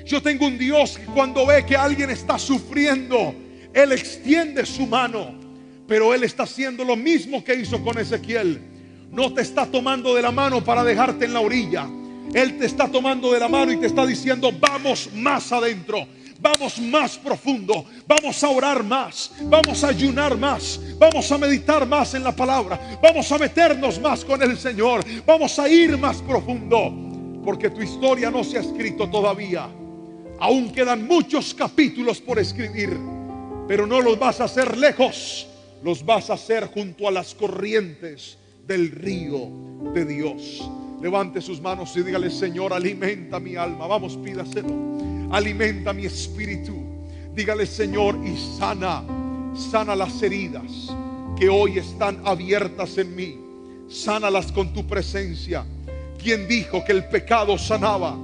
Speaker 1: Yo tengo un Dios que cuando ve que alguien está sufriendo, Él extiende su mano. Pero Él está haciendo lo mismo que hizo con Ezequiel. No te está tomando de la mano para dejarte en la orilla. Él te está tomando de la mano y te está diciendo: vamos más adentro, vamos más profundo, vamos a orar más, vamos a ayunar más, vamos a meditar más en la palabra, vamos a meternos más con el Señor, vamos a ir más profundo, porque tu historia no se ha escrito todavía. Aún quedan muchos capítulos por escribir, pero no los vas a hacer lejos, los vas a hacer junto a las corrientes del río de Dios. Levante sus manos y dígale: Señor, alimenta mi alma. Vamos, pídaselo. Alimenta mi espíritu. Dígale: Señor, y sana las heridas que hoy están abiertas en mí. Sánalas con tu presencia. ¿Quién dijo que el pecado sanaba?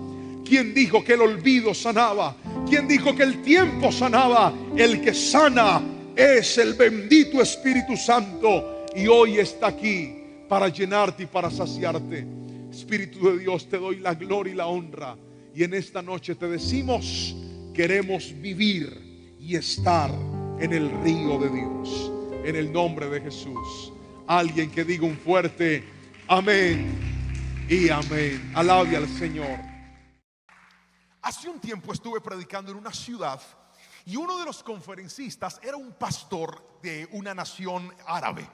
Speaker 1: ¿Quién dijo que el olvido sanaba? ¿Quién dijo que el tiempo sanaba? El que sana es el bendito Espíritu Santo, y hoy está aquí para llenarte y para saciarte. Espíritu de Dios, te doy la gloria y la honra, y en esta noche te decimos: queremos vivir y estar en el río de Dios, en el nombre de Jesús. Alguien que diga un fuerte amén y amén. Alabe al Señor.
Speaker 2: Hace un tiempo estuve predicando en una ciudad y uno de los conferencistas era un pastor de una nación árabe.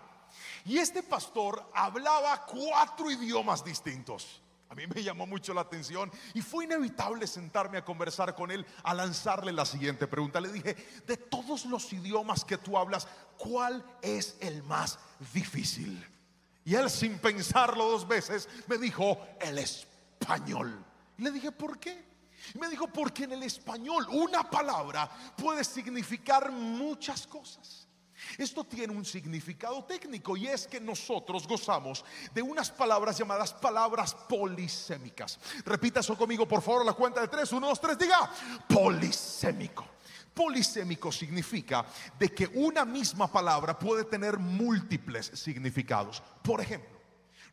Speaker 2: Y este pastor hablaba 4 idiomas distintos. A mí me llamó mucho la atención y fue inevitable sentarme a conversar con él, a lanzarle la siguiente pregunta. Le dije: de todos los idiomas que tú hablas, ¿cuál es el más difícil? Y él, sin pensarlo 2 veces, me dijo: el español. Y le dije: ¿por qué? Y me dijo: porque en el español una palabra puede significar muchas cosas. Esto tiene un significado técnico, y es que nosotros gozamos de unas palabras llamadas palabras polisémicas. Repita eso conmigo, por favor, a la cuenta de 3. 1, 2, 3, diga: polisémico. Polisémico significa de que una misma palabra puede tener múltiples significados. Por ejemplo,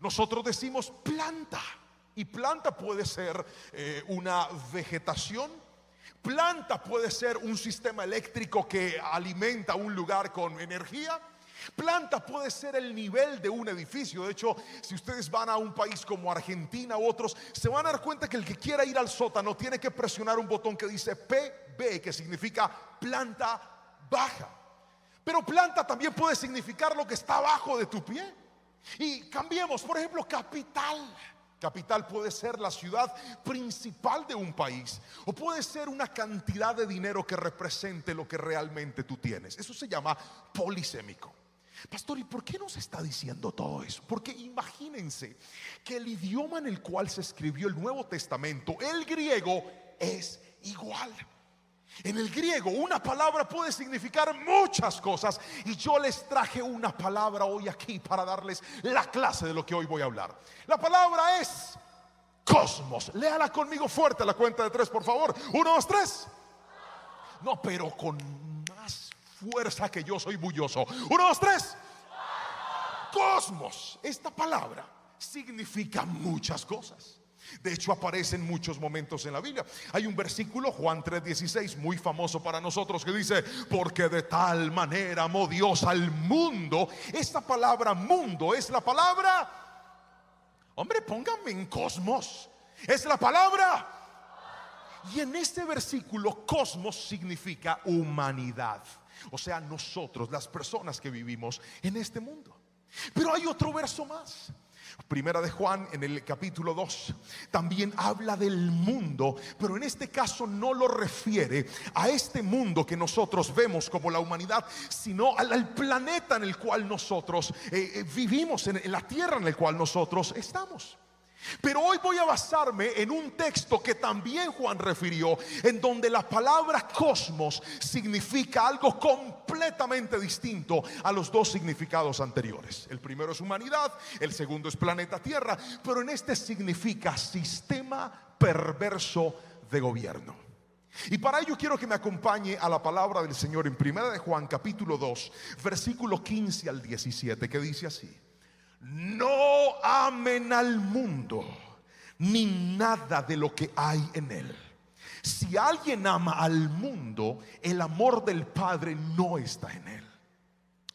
Speaker 2: nosotros decimos planta, y planta puede ser una vegetación. Planta puede ser un sistema eléctrico que alimenta un lugar con energía. Planta puede ser el nivel de un edificio. De hecho, si ustedes van a un país como Argentina u otros, se van a dar cuenta que el que quiera ir al sótano tiene que presionar un botón que dice PB, que significa planta baja. Pero planta también puede significar lo que está abajo de tu pie. Y cambiemos, por ejemplo, capital. Capital puede ser la ciudad principal de un país, o puede ser una cantidad de dinero que represente lo que realmente tú tienes. Eso se llama polisémico. Pastor, ¿y por qué nos está diciendo todo eso? Porque imagínense que el idioma en el cual se escribió el Nuevo Testamento, el griego, es igual. En el griego una palabra puede significar muchas cosas, y yo les traje una palabra hoy aquí para darles la clase de lo que hoy voy a hablar. La palabra es cosmos. Léala conmigo fuerte a la cuenta de 3, por favor. 1, 2, 3. No, pero con más fuerza, que yo soy bulloso. 1, 2, 3. Cosmos. Esta palabra significa muchas cosas. De hecho, aparece en muchos momentos en la Biblia. Hay un versículo, Juan 3:16, muy famoso para nosotros, que dice: porque de tal manera amó Dios al mundo. Esta palabra mundo es la palabra, hombre, pónganme en cosmos, es la palabra. Y en este versículo, cosmos significa humanidad, o sea, nosotros, las personas que vivimos en este mundo. Pero hay otro verso más. Primera de Juan, en el capítulo 2, también habla del mundo, pero en este caso no lo refiere a este mundo que nosotros vemos como la humanidad, sino al planeta en el cual nosotros vivimos, en la tierra en la cual nosotros estamos. Pero hoy voy a basarme en un texto que también Juan refirió, en donde la palabra cosmos significa algo completamente distinto a los dos significados anteriores. El primero es humanidad, el segundo es planeta Tierra, pero en este significa sistema perverso de gobierno. Y para ello quiero que me acompañe a la palabra del Señor en Primera de Juan capítulo 2, versículo 15 al 17, que dice así: no amen al mundo ni nada de lo que hay en él. Si alguien ama al mundo, el amor del Padre no está en él.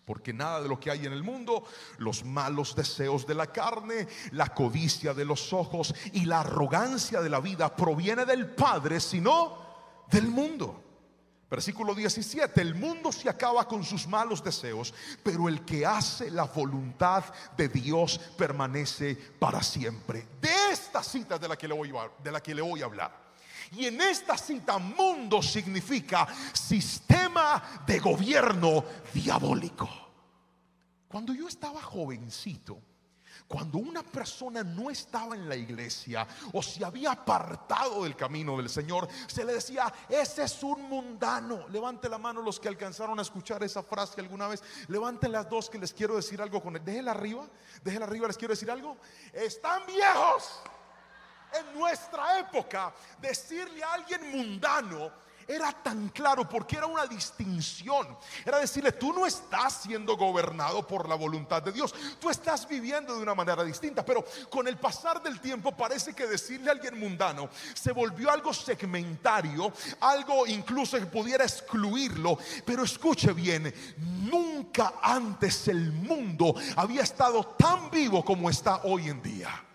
Speaker 2: Porque nada de lo que hay en el mundo, los malos deseos de la carne, la codicia de los ojos y la arrogancia de la vida proviene del Padre, sino del mundo. Versículo 17: el mundo se acaba con sus malos deseos, pero el que hace la voluntad de Dios permanece para siempre. De esta cita de la que le voy a hablar. Y en esta cita, mundo significa sistema de gobierno diabólico. Cuando yo estaba jovencito, cuando una persona no estaba en la iglesia o se había apartado del camino del Señor, se le decía: ese es un mundano. Levante la mano los que alcanzaron a escuchar esa frase alguna vez. Levanten las dos, que les quiero decir algo con él. Déjenla arriba, les quiero decir algo. Están viejos. En nuestra época, decirle a alguien mundano era tan claro, porque era una distinción. Era decirle: tú no estás siendo gobernado por la voluntad de Dios, tú estás viviendo de una manera distinta. Pero con el pasar del tiempo parece que decirle a alguien mundano se volvió algo segmentario, algo incluso que pudiera excluirlo. Pero escuche bien, nunca antes el mundo había estado tan vivo como está hoy en día.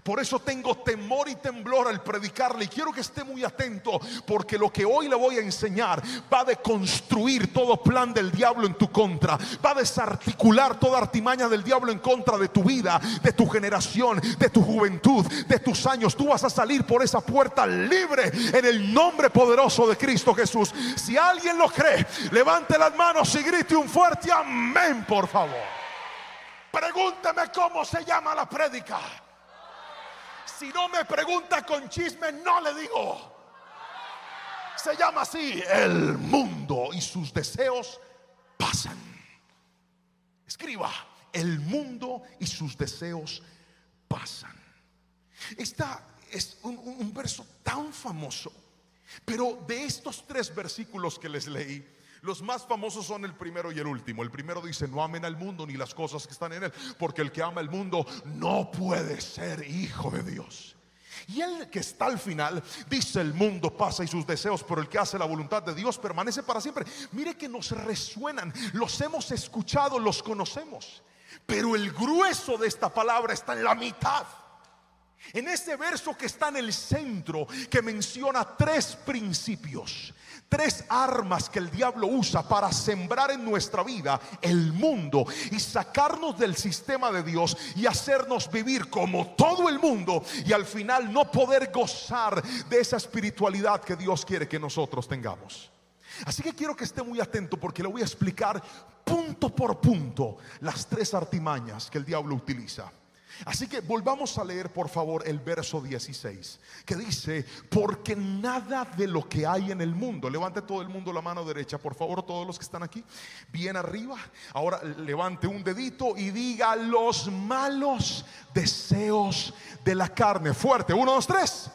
Speaker 2: Por eso tengo temor y temblor al predicarle, y quiero que esté muy atento, porque lo que hoy le voy a enseñar va a deconstruir todo plan del diablo en tu contra, va a desarticular toda artimaña del diablo en contra de tu vida, de tu generación, de tu juventud, de tus años. Tú vas a salir por esa puerta libre en el nombre poderoso de Cristo Jesús. Si alguien lo cree, levante las manos y grite un fuerte amén, por favor. Pregúnteme cómo se llama la prédica. Si no me pregunta con chisme, no le digo. Se llama así: el mundo y sus deseos pasan. Escriba: el mundo y sus deseos pasan. Esta es un verso tan famoso, pero de estos tres versículos que les leí, los más famosos son el primero y el último. El primero dice: no amen al mundo ni las cosas que están en él, porque el que ama el mundo no puede ser hijo de Dios. Y el que está al final dice: el mundo pasa y sus deseos, pero el que hace la voluntad de Dios permanece para siempre. Mire que nos resuenan, los hemos escuchado, los conocemos, pero el grueso de esta palabra está en la mitad. En ese verso que está en el centro, que menciona tres principios, tres armas que el diablo usa para sembrar en nuestra vida el mundo y sacarnos del sistema de Dios y hacernos vivir como todo el mundo, y al final no poder gozar de esa espiritualidad que Dios quiere que nosotros tengamos. Así que quiero que esté muy atento, porque le voy a explicar punto por punto las tres artimañas que el diablo utiliza. Así que volvamos a leer, por favor, el verso 16, que dice: porque nada de lo que hay en el mundo. Levante todo el mundo la mano derecha, por favor, todos los que están aquí, bien arriba. Ahora levante un dedito y diga: los malos deseos de la carne. Fuerte, 1, 2, 3.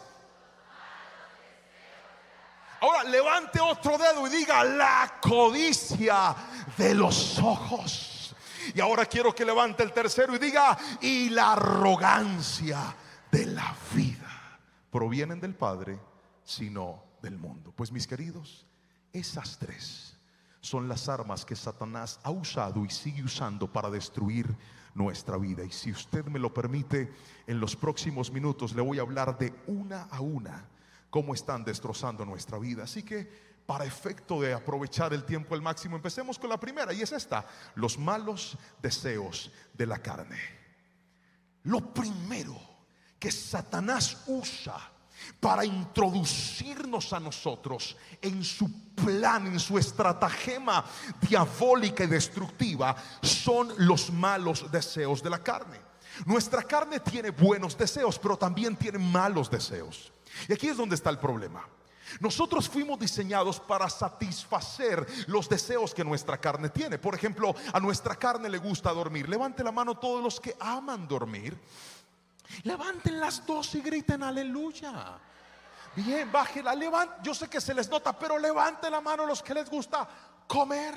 Speaker 2: Ahora levante otro dedo y diga: la codicia de los ojos. Y ahora quiero que levante el tercero y diga: y la arrogancia de la vida. provienen del Padre, sino del mundo. Pues mis queridos, esas tres son las armas que Satanás ha usado y sigue usando para destruir nuestra vida. Y si usted me lo permite, en los próximos minutos le voy a hablar de una a una cómo están destrozando nuestra vida. Así que para efecto de aprovechar el tiempo al máximo, empecemos con la primera, y es esta: los malos deseos de la carne. Lo primero que Satanás usa para introducirnos a nosotros en su plan, en su estratagema diabólica y destructiva, son los malos deseos de la carne. Nuestra carne tiene buenos deseos, pero también tiene malos deseos. Y aquí es donde está el problema. Nosotros fuimos diseñados para satisfacer los deseos que nuestra carne tiene. Por ejemplo, a nuestra carne le gusta dormir. Levante la mano todos los que aman dormir. Levanten las dos y griten aleluya. Bien, bájela, yo sé que se les nota, pero levante la mano los que les gusta comer.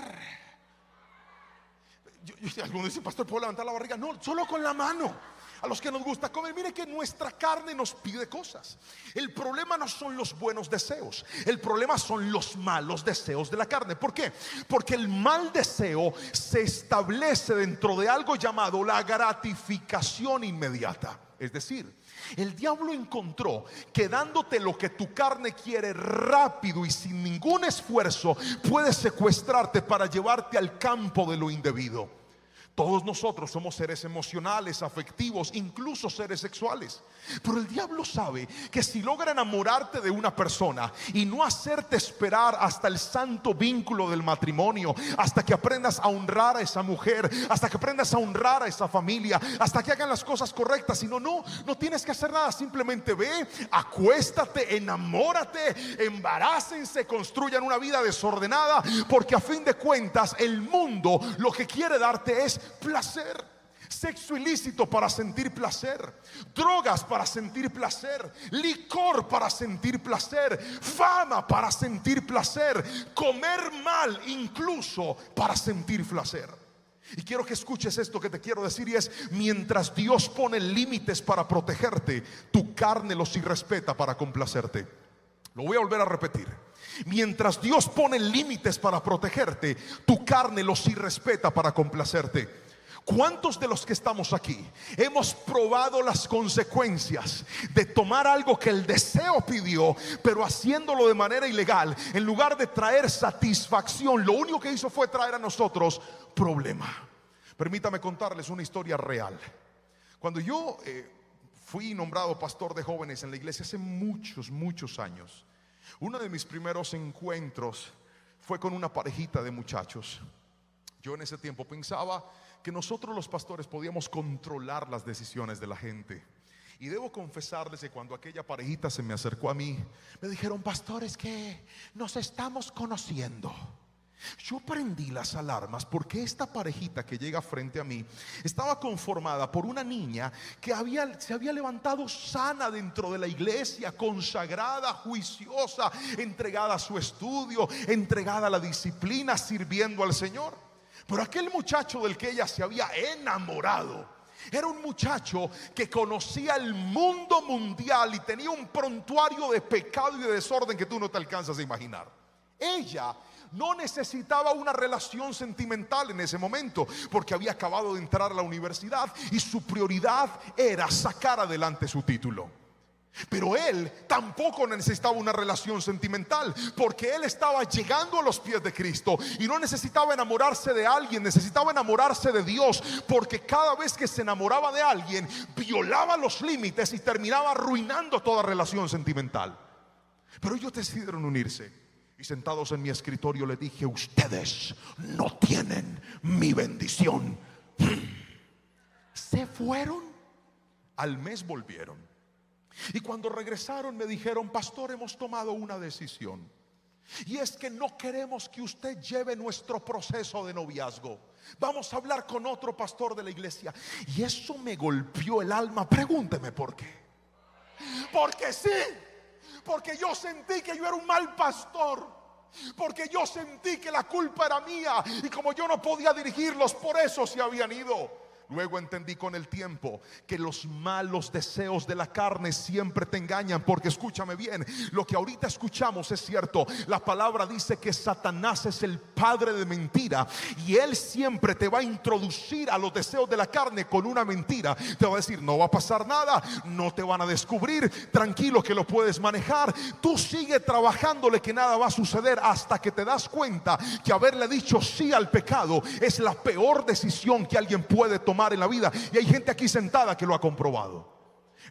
Speaker 2: Algunos dicen, pastor, ¿puedo levantar la barriga? No, solo con la mano. A los que nos gusta comer, mire que nuestra carne nos pide cosas. El problema no son los buenos deseos, el problema son los malos deseos de la carne. ¿Por qué? Porque el mal deseo se establece dentro de algo llamado la gratificación inmediata. Es decir, el diablo encontró que dándote lo que tu carne quiere rápido y sin ningún esfuerzo, puede secuestrarte para llevarte al campo de lo indebido. Todos nosotros somos seres emocionales, afectivos, incluso seres sexuales. Pero el diablo sabe que si logra enamorarte de una persona y no hacerte esperar hasta el santo vínculo del matrimonio, hasta que aprendas a honrar a esa mujer, hasta que aprendas a honrar a esa familia, hasta que hagan las cosas correctas, sino no tienes que hacer nada, simplemente ve, acuéstate, enamórate, embarácense, construyan una vida desordenada, porque a fin de cuentas el mundo lo que quiere darte es placer. Sexo ilícito para sentir placer, drogas para sentir placer, licor para sentir placer, fama para sentir placer, comer mal incluso para sentir placer. Y quiero que escuches esto que te quiero decir, y es: mientras Dios pone límites para protegerte, tu carne los irrespeta para complacerte. Lo voy a volver a repetir. Mientras Dios pone límites para protegerte, tu carne los irrespeta para complacerte. ¿Cuántos de los que estamos aquí hemos probado las consecuencias de tomar algo que el deseo pidió, pero haciéndolo de manera ilegal? En lugar de traer satisfacción, lo único que hizo fue traer a nosotros problema. Permítame contarles una historia real. Cuando yo fui nombrado pastor de jóvenes en la iglesia hace muchos años, uno de mis primeros encuentros fue con una parejita de muchachos. Yo en ese tiempo pensaba que nosotros los pastores podíamos controlar las decisiones de la gente. Y debo confesarles que cuando aquella parejita se me acercó a mí, me dijeron: pastor, es que nos estamos conociendo. Yo prendí las alarmas porque esta parejita que llega frente a mí estaba conformada por una niña que se había levantado sana dentro de la iglesia, consagrada, juiciosa, entregada a su estudio, entregada a la disciplina, sirviendo al Señor. Pero aquel muchacho del que ella se había enamorado era un muchacho que conocía el mundo mundial y tenía un prontuario de pecado y de desorden que tú no te alcanzas a imaginar. Ella no necesitaba una relación sentimental en ese momento, porque había acabado de entrar a la universidad y su prioridad era sacar adelante su título. Pero él tampoco necesitaba una relación sentimental, porque él estaba llegando a los pies de Cristo y no necesitaba enamorarse de alguien, necesitaba enamorarse de Dios, porque cada vez que se enamoraba de alguien violaba los límites y terminaba arruinando toda relación sentimental. Pero ellos decidieron unirse y sentados en mi escritorio le dije: ustedes no tienen mi bendición. Se fueron. Al mes volvieron. Y cuando regresaron me dijeron: pastor, hemos tomado una decisión, y es que no queremos que usted lleve nuestro proceso de noviazgo. Vamos a hablar con otro pastor de la iglesia. Y eso me golpeó el alma. Pregúnteme por qué. Porque sí, porque yo sentí que yo era un mal pastor, porque yo sentí que la culpa era mía, y como yo no podía dirigirlos, por eso se habían ido. Luego entendí con el tiempo que los malos deseos de la carne siempre te engañan, porque escúchame bien, lo que ahorita escuchamos es cierto. La palabra dice que Satanás es el padre de mentira, y él siempre te va a introducir a los deseos de la carne con una mentira. Te va a decir: no va a pasar nada, no te van a descubrir, tranquilo que lo puedes manejar. Tú sigue trabajándole que nada va a suceder, hasta que te das cuenta que haberle dicho sí al pecado es la peor decisión que alguien puede tomar en la vida. Y hay gente aquí sentada que lo ha comprobado.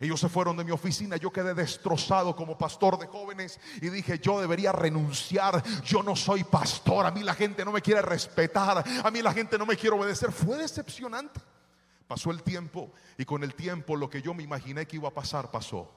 Speaker 2: Ellos se fueron de mi oficina, yo quedé destrozado como pastor de jóvenes y dije: yo debería renunciar, yo no soy pastor, a mí la gente no me quiere respetar, a mí la gente no me quiere obedecer. Fue decepcionante. Pasó el tiempo, y con el tiempo lo que yo me imaginé que iba a pasar, pasó.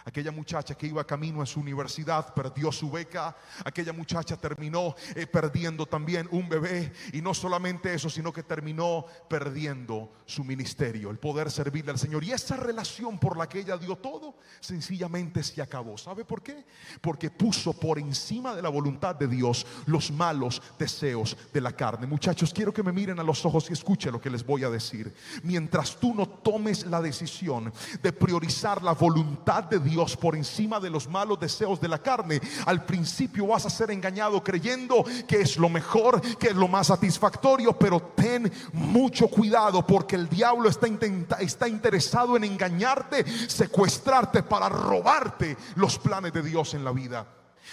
Speaker 2: Aquella muchacha que iba camino a su universidad perdió su beca. Aquella muchacha terminó perdiendo también un bebé. Y no solamente eso, sino que terminó perdiendo su ministerio, el poder servirle al Señor. Y esa relación por la que ella dio todo, sencillamente se acabó. ¿Sabe por qué? Porque puso por encima de la voluntad de Dios los malos deseos de la carne. Muchachos, quiero que me miren a los ojos y escuchen lo que les voy a decir. Mientras tú no tomes la decisión de priorizar la voluntad de Dios por encima de los malos deseos de la carne, al principio vas a ser engañado creyendo que es lo mejor, que es lo más satisfactorio. Pero ten mucho cuidado, porque el diablo está interesado en engañarte, secuestrarte para robarte los planes de Dios en la vida.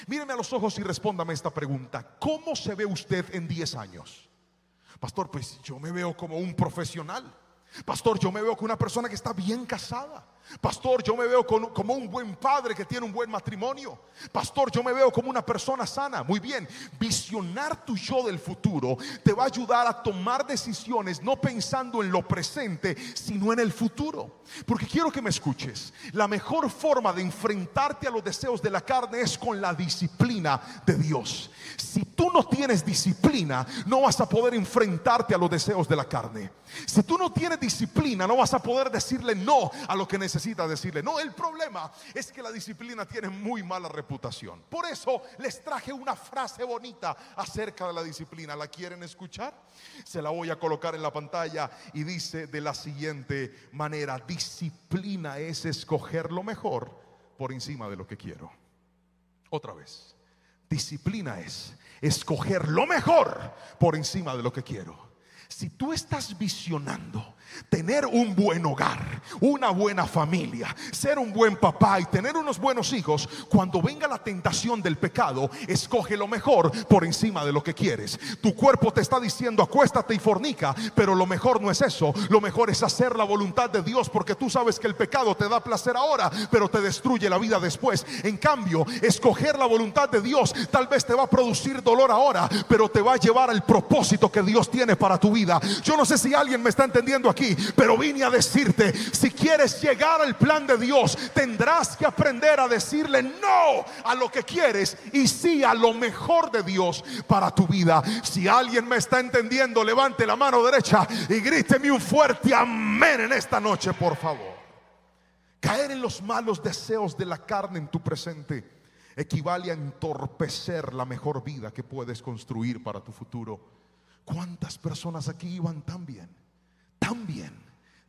Speaker 2: Míreme a los ojos y respóndame esta pregunta: ¿cómo se ve usted en 10 años? Pastor, pues yo me veo como un profesional. Pastor, yo me veo como una persona que está bien casada. Pastor, yo me veo como un buen padre que tiene un buen matrimonio. Pastor, yo me veo como una persona sana. Muy bien, visionar tu yo del futuro te va a ayudar a tomar decisiones no pensando en lo presente, sino en el futuro. Porque quiero que me escuches: la mejor forma de enfrentarte a los deseos de la carne es con la disciplina de Dios. Si tú no tienes disciplina, no vas a poder enfrentarte a los deseos de la carne. Si tú no tienes disciplina, no vas a poder decirle no a lo que necesitas decirle no. El problema es que la disciplina tiene muy mala reputación. Por eso les traje una frase bonita acerca de la disciplina. ¿La quieren escuchar? Se la voy a colocar en la pantalla y dice de la siguiente manera: disciplina es escoger lo mejor por encima de lo que quiero. Otra vez: disciplina es escoger lo mejor por encima de lo que quiero. Si tú estás visionando tener un buen hogar, una buena familia, ser un buen papá y tener unos buenos hijos, cuando venga la tentación del pecado, escoge lo mejor por encima de lo que quieres. Tu cuerpo te está diciendo: acuéstate y fornica, pero lo mejor no es eso. Lo mejor es hacer la voluntad de Dios, porque tú sabes que el pecado te da placer ahora, pero te destruye la vida después. En cambio, escoger la voluntad de Dios tal vez te va a producir dolor ahora, pero te va a llevar al propósito que Dios tiene para tu vida. Yo no sé si alguien me está entendiendo aquí, pero vine a decirte: si quieres llegar al plan de Dios, tendrás que aprender a decirle no a lo que quieres y sí a lo mejor de Dios para tu vida. Si alguien me está entendiendo, levante la mano derecha y gríteme un fuerte amén en esta noche, por favor. Caer en los malos deseos de la carne en tu presente equivale a entorpecer la mejor vida que puedes construir para tu futuro. ¿Cuántas personas aquí iban tan bien, tan bien,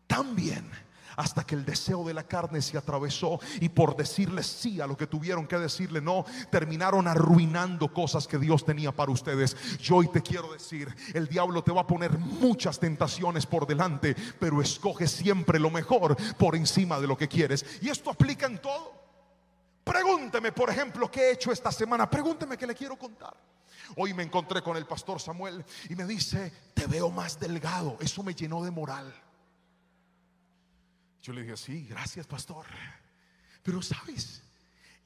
Speaker 2: tan bien, hasta que el deseo de la carne se atravesó y por decirle sí a lo que tuvieron que decirle no, terminaron arruinando cosas que Dios tenía para ustedes? Yo hoy te quiero decir: el diablo te va a poner muchas tentaciones por delante, pero escoge siempre lo mejor por encima de lo que quieres. Y esto aplica en todo. Pregúnteme, por ejemplo, qué he hecho esta semana. Pregúnteme qué le quiero contar. Hoy me encontré con el pastor Samuel y me dice: te veo más delgado. Eso me llenó de moral. Yo le dije: sí, gracias, pastor. Pero sabes,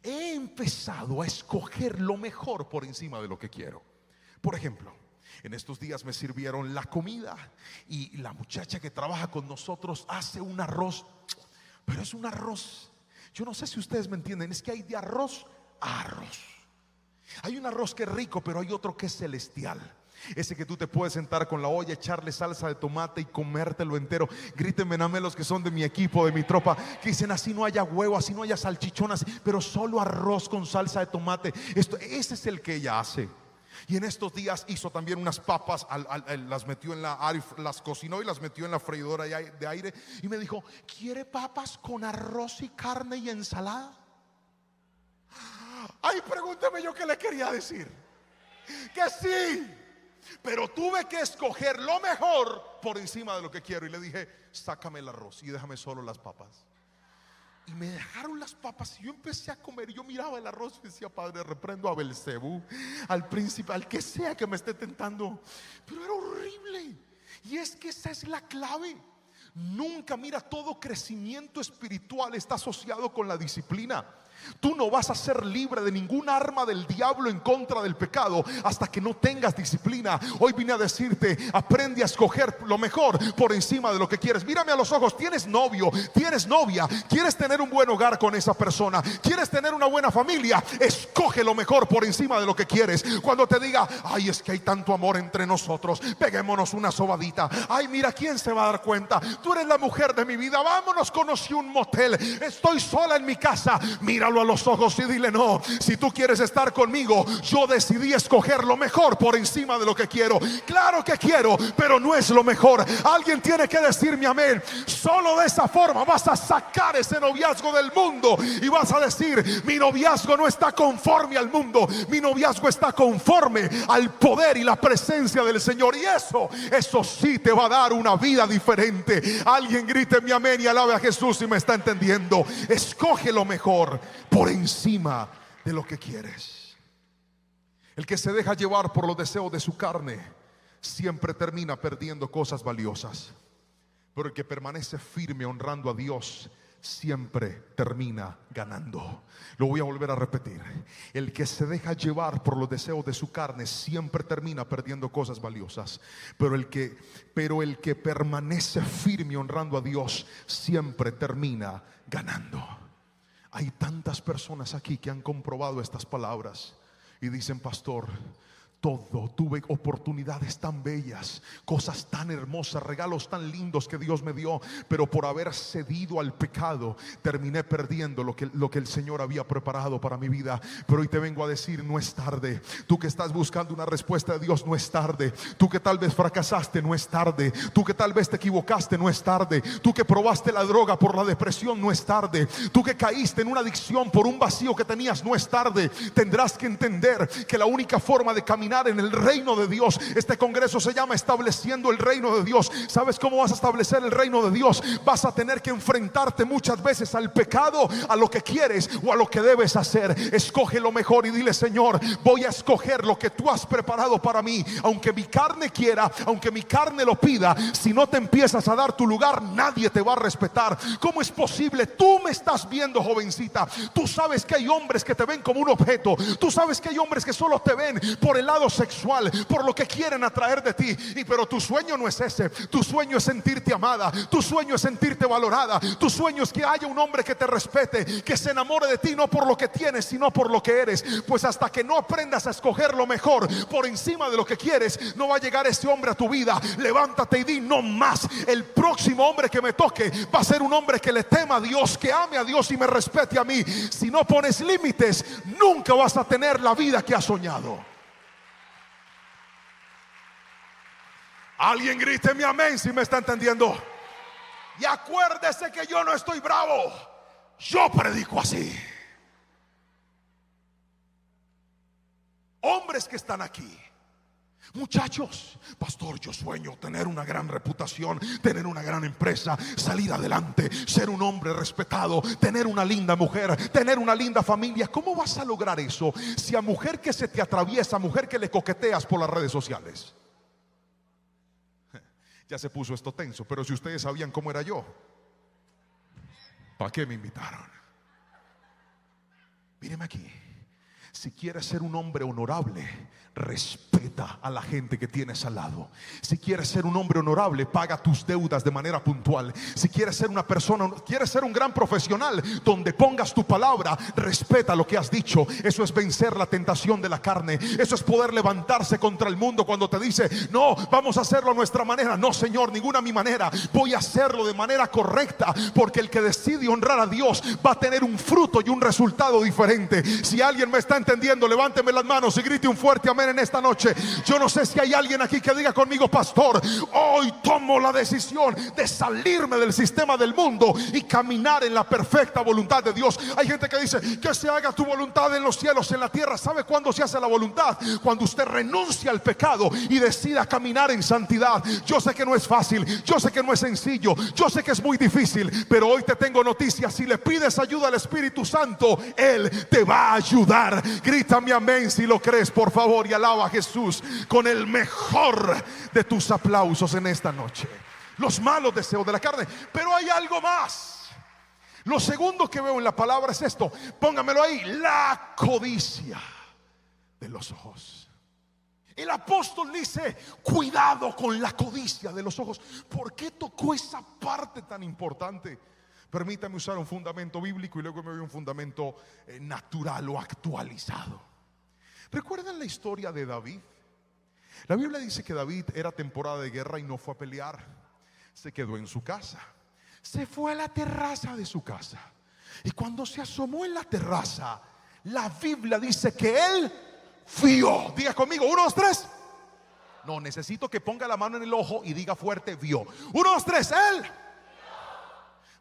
Speaker 2: he empezado a escoger lo mejor por encima de lo que quiero. Por ejemplo, en estos días me sirvieron la comida y la muchacha que trabaja con nosotros hace un arroz, pero es un arroz, yo no sé si ustedes me entienden, es que hay de arroz a arroz. Hay un arroz que es rico, pero hay otro que es celestial. Ese que tú te puedes sentar con la olla, echarle salsa de tomate y comértelo entero. Grítenme a mí los que son de mi equipo, de mi tropa, que dicen: así no haya huevo, así no haya salchichonas, pero solo arroz con salsa de tomate. Ese es el que ella hace. Y en estos días hizo también unas papas, las metió en la las cocinó y las metió en la freidora de aire. Y me dijo: ¿quiere papas con arroz y carne y ensalada? Ay, pregúnteme yo qué le quería decir. Que sí, pero tuve que escoger lo mejor por encima de lo que quiero. Y le dije: sácame el arroz y déjame solo las papas. Y me dejaron las papas y yo empecé a comer. Y yo miraba el arroz y decía: Padre, reprendo a Belcebú, al príncipe, al que sea que me esté tentando. Pero era horrible. Y es que esa es la clave. Nunca, mira, todo crecimiento espiritual está asociado con la disciplina. Tú no vas a ser libre de ningún arma del diablo en contra del pecado hasta que no tengas disciplina. Hoy vine a decirte: aprende a escoger lo mejor por encima de lo que quieres. Mírame a los ojos. Tienes novio, tienes novia, quieres tener un buen hogar con esa persona, quieres tener una buena familia. Escoge lo mejor por encima de lo que quieres. Cuando te diga: ay, es que hay tanto amor entre nosotros, peguémonos una sobadita. Ay, mira, ¿quién se va a dar cuenta? Tú eres la mujer de mi vida, vámonos, conocí un motel, estoy sola en mi casa. Míralo a los ojos y dile: no, si tú quieres estar conmigo, yo decidí escoger lo mejor por encima de lo que quiero. Claro que quiero, pero no es lo mejor. Alguien tiene que decirme amén. Solo de esa forma vas a sacar ese noviazgo del mundo y vas a decir: mi noviazgo no está conforme al mundo, mi noviazgo está conforme al poder y la presencia del Señor. Y eso sí te va a dar una vida diferente. Alguien grite mi amén y alabe a Jesús si me está entendiendo. Escoge lo mejor por encima de lo que quieres. El que se deja llevar por los deseos de su carne siempre termina perdiendo cosas valiosas, pero el que permanece firme honrando a Dios siempre termina ganando. Lo voy a volver a repetir: el que se deja llevar por los deseos de su carne siempre termina perdiendo cosas valiosas, pero el que permanece firme honrando a Dios siempre termina ganando. Hay tantas personas aquí que han comprobado estas palabras y dicen: pastor, tuve oportunidades tan bellas, cosas tan hermosas, regalos tan lindos que Dios me dio, pero por haber cedido al pecado terminé perdiendo lo que el Señor había preparado para mi vida. Pero hoy te vengo a decir: no es tarde. Tú que estás buscando una respuesta de Dios, no es tarde. Tú que tal vez fracasaste, no es tarde. Tú que tal vez te equivocaste, no es tarde. Tú que probaste la droga por la depresión, no es tarde. Tú que caíste en una adicción por un vacío que tenías, no es tarde. Tendrás que entender que la única forma de caminar en el reino de Dios, este congreso se llama Estableciendo el Reino de Dios. ¿Sabes cómo vas a establecer el reino de Dios? Vas a tener que enfrentarte muchas veces al pecado, a lo que quieres o a lo que debes hacer. Escoge lo mejor y dile: Señor, voy a escoger lo que tú has preparado para mí, aunque mi carne quiera, aunque mi carne lo pida. Si no te empiezas a dar tu lugar, nadie te va a respetar. ¿Cómo es posible? Tú me estás viendo, jovencita. Tú sabes que hay hombres que te ven como un objeto. Tú sabes que hay hombres que solo te ven por el lado sexual, por lo que quieren atraer de ti. Pero tu sueño no es ese. Tu sueño es sentirte amada. Tu sueño es sentirte valorada. Tu sueño es que haya un hombre que te respete, que se enamore de ti, no por lo que tienes, sino por lo que eres. Pues hasta que no aprendas a escoger lo mejor por encima de lo que quieres, no va a llegar ese hombre a tu vida. Levántate y di: no más. El próximo hombre que me toque va a ser un hombre que le tema a Dios, que ame a Dios y me respete a mí. Si no pones límites, nunca vas a tener la vida que has soñado. Alguien gríteme amén si me está entendiendo. Y acuérdese que yo no estoy bravo, yo predico así. Hombres que están aquí, muchachos: pastor, yo sueño tener una gran reputación, tener una gran empresa, salir adelante, ser un hombre respetado, tener una linda mujer, tener una linda familia. ¿Cómo vas a lograr eso si a mujer que se te atraviesa, mujer que le coqueteas por las redes sociales? Ya se puso esto tenso, pero si ustedes sabían cómo era yo, ¿para qué me invitaron? Míreme aquí. Si quieres ser un hombre honorable, respeta a la gente que tienes al lado. Si quieres ser un hombre honorable, paga tus deudas de manera puntual. Si quieres ser una persona, quieres ser un gran profesional, donde pongas tu palabra, respeta lo que has dicho. Eso es vencer la tentación de la carne. Eso es poder levantarse contra el mundo cuando te dice: no, vamos a hacerlo a nuestra manera. No, Señor, ninguna a mi manera. Voy a hacerlo de manera correcta, porque el que decide honrar a Dios va a tener un fruto y un resultado diferente. Si alguien me está entendiendo? Levánteme las manos y grite un fuerte amén en esta noche. Yo no sé si hay alguien aquí que diga conmigo: pastor, hoy tomo la decisión de salirme del sistema del mundo y caminar en la perfecta voluntad de Dios. Hay gente que dice: que se haga tu voluntad en los cielos, en la tierra. ¿Sabe cuándo se hace la voluntad? Cuando usted renuncia al pecado y decida caminar en santidad. Yo sé que no es fácil, yo sé que no es sencillo, yo sé que es muy difícil, pero hoy te tengo noticias. Si le pides ayuda al Espíritu Santo, Él te va a ayudar. Grítame amén si lo crees, por favor, y alaba a Jesús con el mejor de tus aplausos en esta noche. Los malos deseos de la carne. Pero hay algo más. Lo segundo que veo en la palabra es esto, póngamelo ahí: la codicia de los ojos. El apóstol dice: cuidado con la codicia de los ojos. ¿Por qué tocó esa parte tan importante? Permítame usar un fundamento bíblico y luego me voy a un fundamento natural o actualizado. ¿Recuerdan la historia de David? La Biblia dice que David era temporada de guerra y no fue a pelear. Se quedó en su casa. Se fue a la terraza de su casa. Y cuando se asomó en la terraza, la Biblia dice que él vio. Diga conmigo: 1, 2, 3. No, necesito que ponga la mano en el ojo y diga fuerte: vio. 1, 2, 3. Él.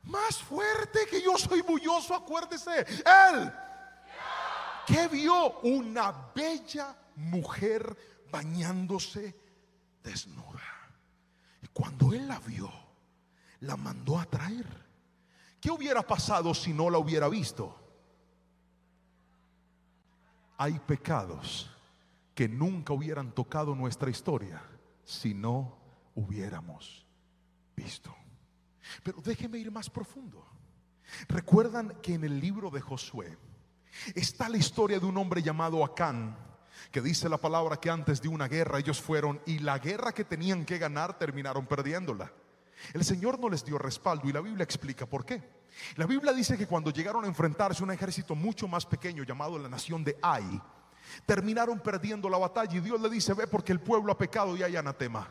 Speaker 2: Más fuerte, que yo soy bulloso, acuérdese. Él. ¿Qué vio? Una bella mujer bañándose desnuda. Y cuando él la vio, la mandó a traer. ¿Qué hubiera pasado si no la hubiera visto? Hay pecados que nunca hubieran tocado nuestra historia si no hubiéramos visto. Pero déjeme ir más profundo. ¿Recuerdan que en el libro de Josué está la historia de un hombre llamado Acán, que dice la palabra que antes de una guerra ellos fueron, y la guerra que tenían que ganar terminaron perdiéndola? El Señor no les dio respaldo, y la Biblia explica por qué. La Biblia dice que cuando llegaron a enfrentarse a un ejército mucho más pequeño llamado la nación de Ai, terminaron perdiendo la batalla, y Dios le dice: ve, porque el pueblo ha pecado y hay anatema.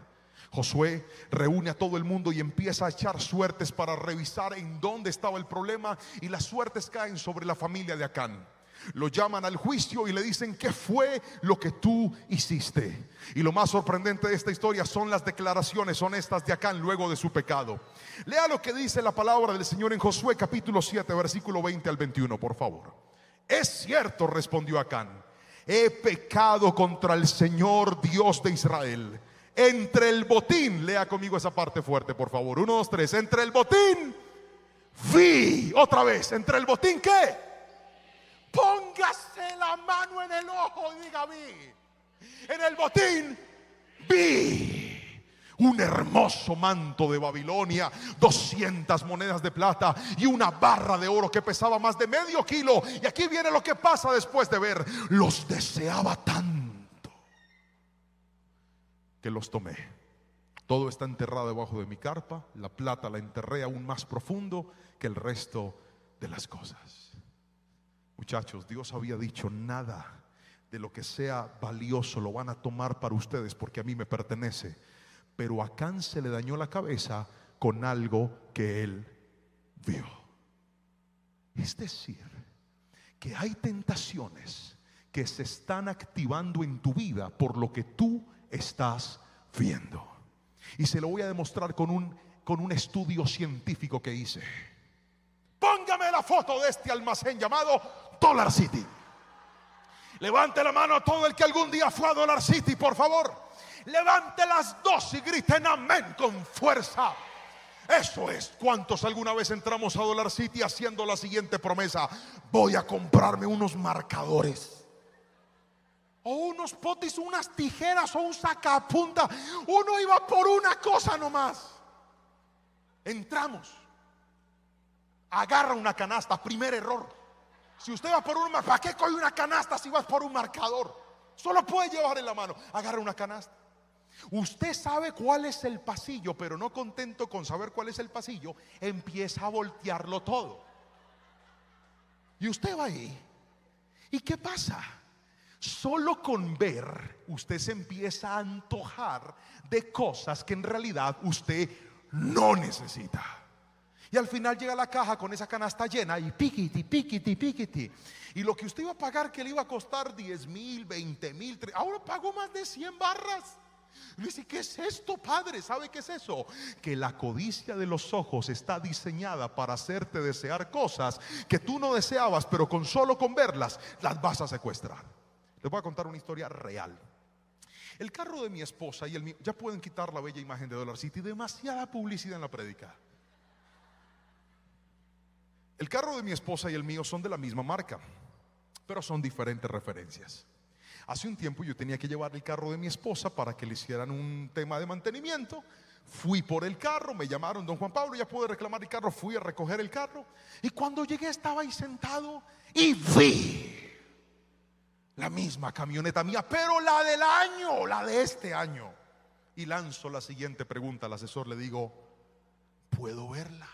Speaker 2: Josué reúne a todo el mundo y empieza a echar suertes para revisar en dónde estaba el problema, y las suertes caen sobre la familia de Acán. Lo llaman al juicio y le dicen: ¿qué fue lo que tú hiciste? Y lo más sorprendente de esta historia son las declaraciones honestas de Acán luego de su pecado. Lea lo que dice la palabra del Señor en Josué capítulo 7 versículo 20 al 21, por favor. Es cierto, respondió Acán, he pecado contra el Señor Dios de Israel. Entre el botín, lea conmigo esa parte fuerte, por favor. 1, 2, 3. Entre el botín vi. Otra vez. Entre el botín, ¿qué? Póngase la mano en el ojo y diga: vi. En el botín vi un hermoso manto de Babilonia, 200 monedas de plata y una barra de oro que pesaba más de medio kilo. Y aquí viene lo que pasa después de ver: los deseaba tanto que los tomé. Todo está enterrado debajo de mi carpa. La plata la enterré aún más profundo que el resto de las cosas. Muchachos, Dios había dicho: nada de lo que sea valioso lo van a tomar para ustedes, porque a mí me pertenece. Pero a Acán se le dañó la cabeza con algo que él vio. Es decir, que hay tentaciones que se están activando en tu vida por lo que tú estás viendo. Y se lo voy a demostrar con un estudio científico que hice. Póngame la foto de este almacén llamado Dollar City. Levante la mano a todo el que algún día fue a Dollar City, por favor. Levante las dos y griten amén con fuerza. Eso es. ¿Cuántos alguna vez entramos a Dollar City haciendo la siguiente promesa? Voy a comprarme unos marcadores, o unos potis, unas tijeras, o un sacapunta. Uno iba por una cosa nomás. Entramos, agarra una canasta. Primer error. Si usted va por un, ¿para qué coge una canasta si vas por un marcador? Solo puede llevar en la mano. Agarra una canasta. Usted sabe cuál es el pasillo, pero no contento con saber cuál es el pasillo, empieza a voltearlo todo. Y usted va ahí, ¿y qué pasa? Solo con ver usted se empieza a antojar de cosas que en realidad usted no necesita. Y al final llega la caja con esa canasta llena y piquiti, piquiti, piquiti. Y lo que usted iba a pagar, que le iba a costar 10,000, 20,000, ahora pagó más de 100 barras. Le dice, ¿qué es esto, padre? ¿Sabe qué es eso? Que la codicia de los ojos está diseñada para hacerte desear cosas que tú no deseabas, pero solo con verlas las vas a secuestrar. Les voy a contar una historia real. El carro de mi esposa y el mío, ya pueden quitar la bella imagen de Dollar City, demasiada publicidad en la prédica. El carro de mi esposa y el mío son de la misma marca, pero son diferentes referencias. Hace un tiempo yo tenía que llevar el carro de mi esposa para que le hicieran un tema de mantenimiento. Fui por el carro, me llamaron, don Juan Pablo, ya pude reclamar el carro. Fui a recoger el carro y cuando llegué estaba ahí sentado y vi la misma camioneta mía, pero la del año, la de este año. Y lanzo la siguiente pregunta al asesor, le digo, ¿puedo verla?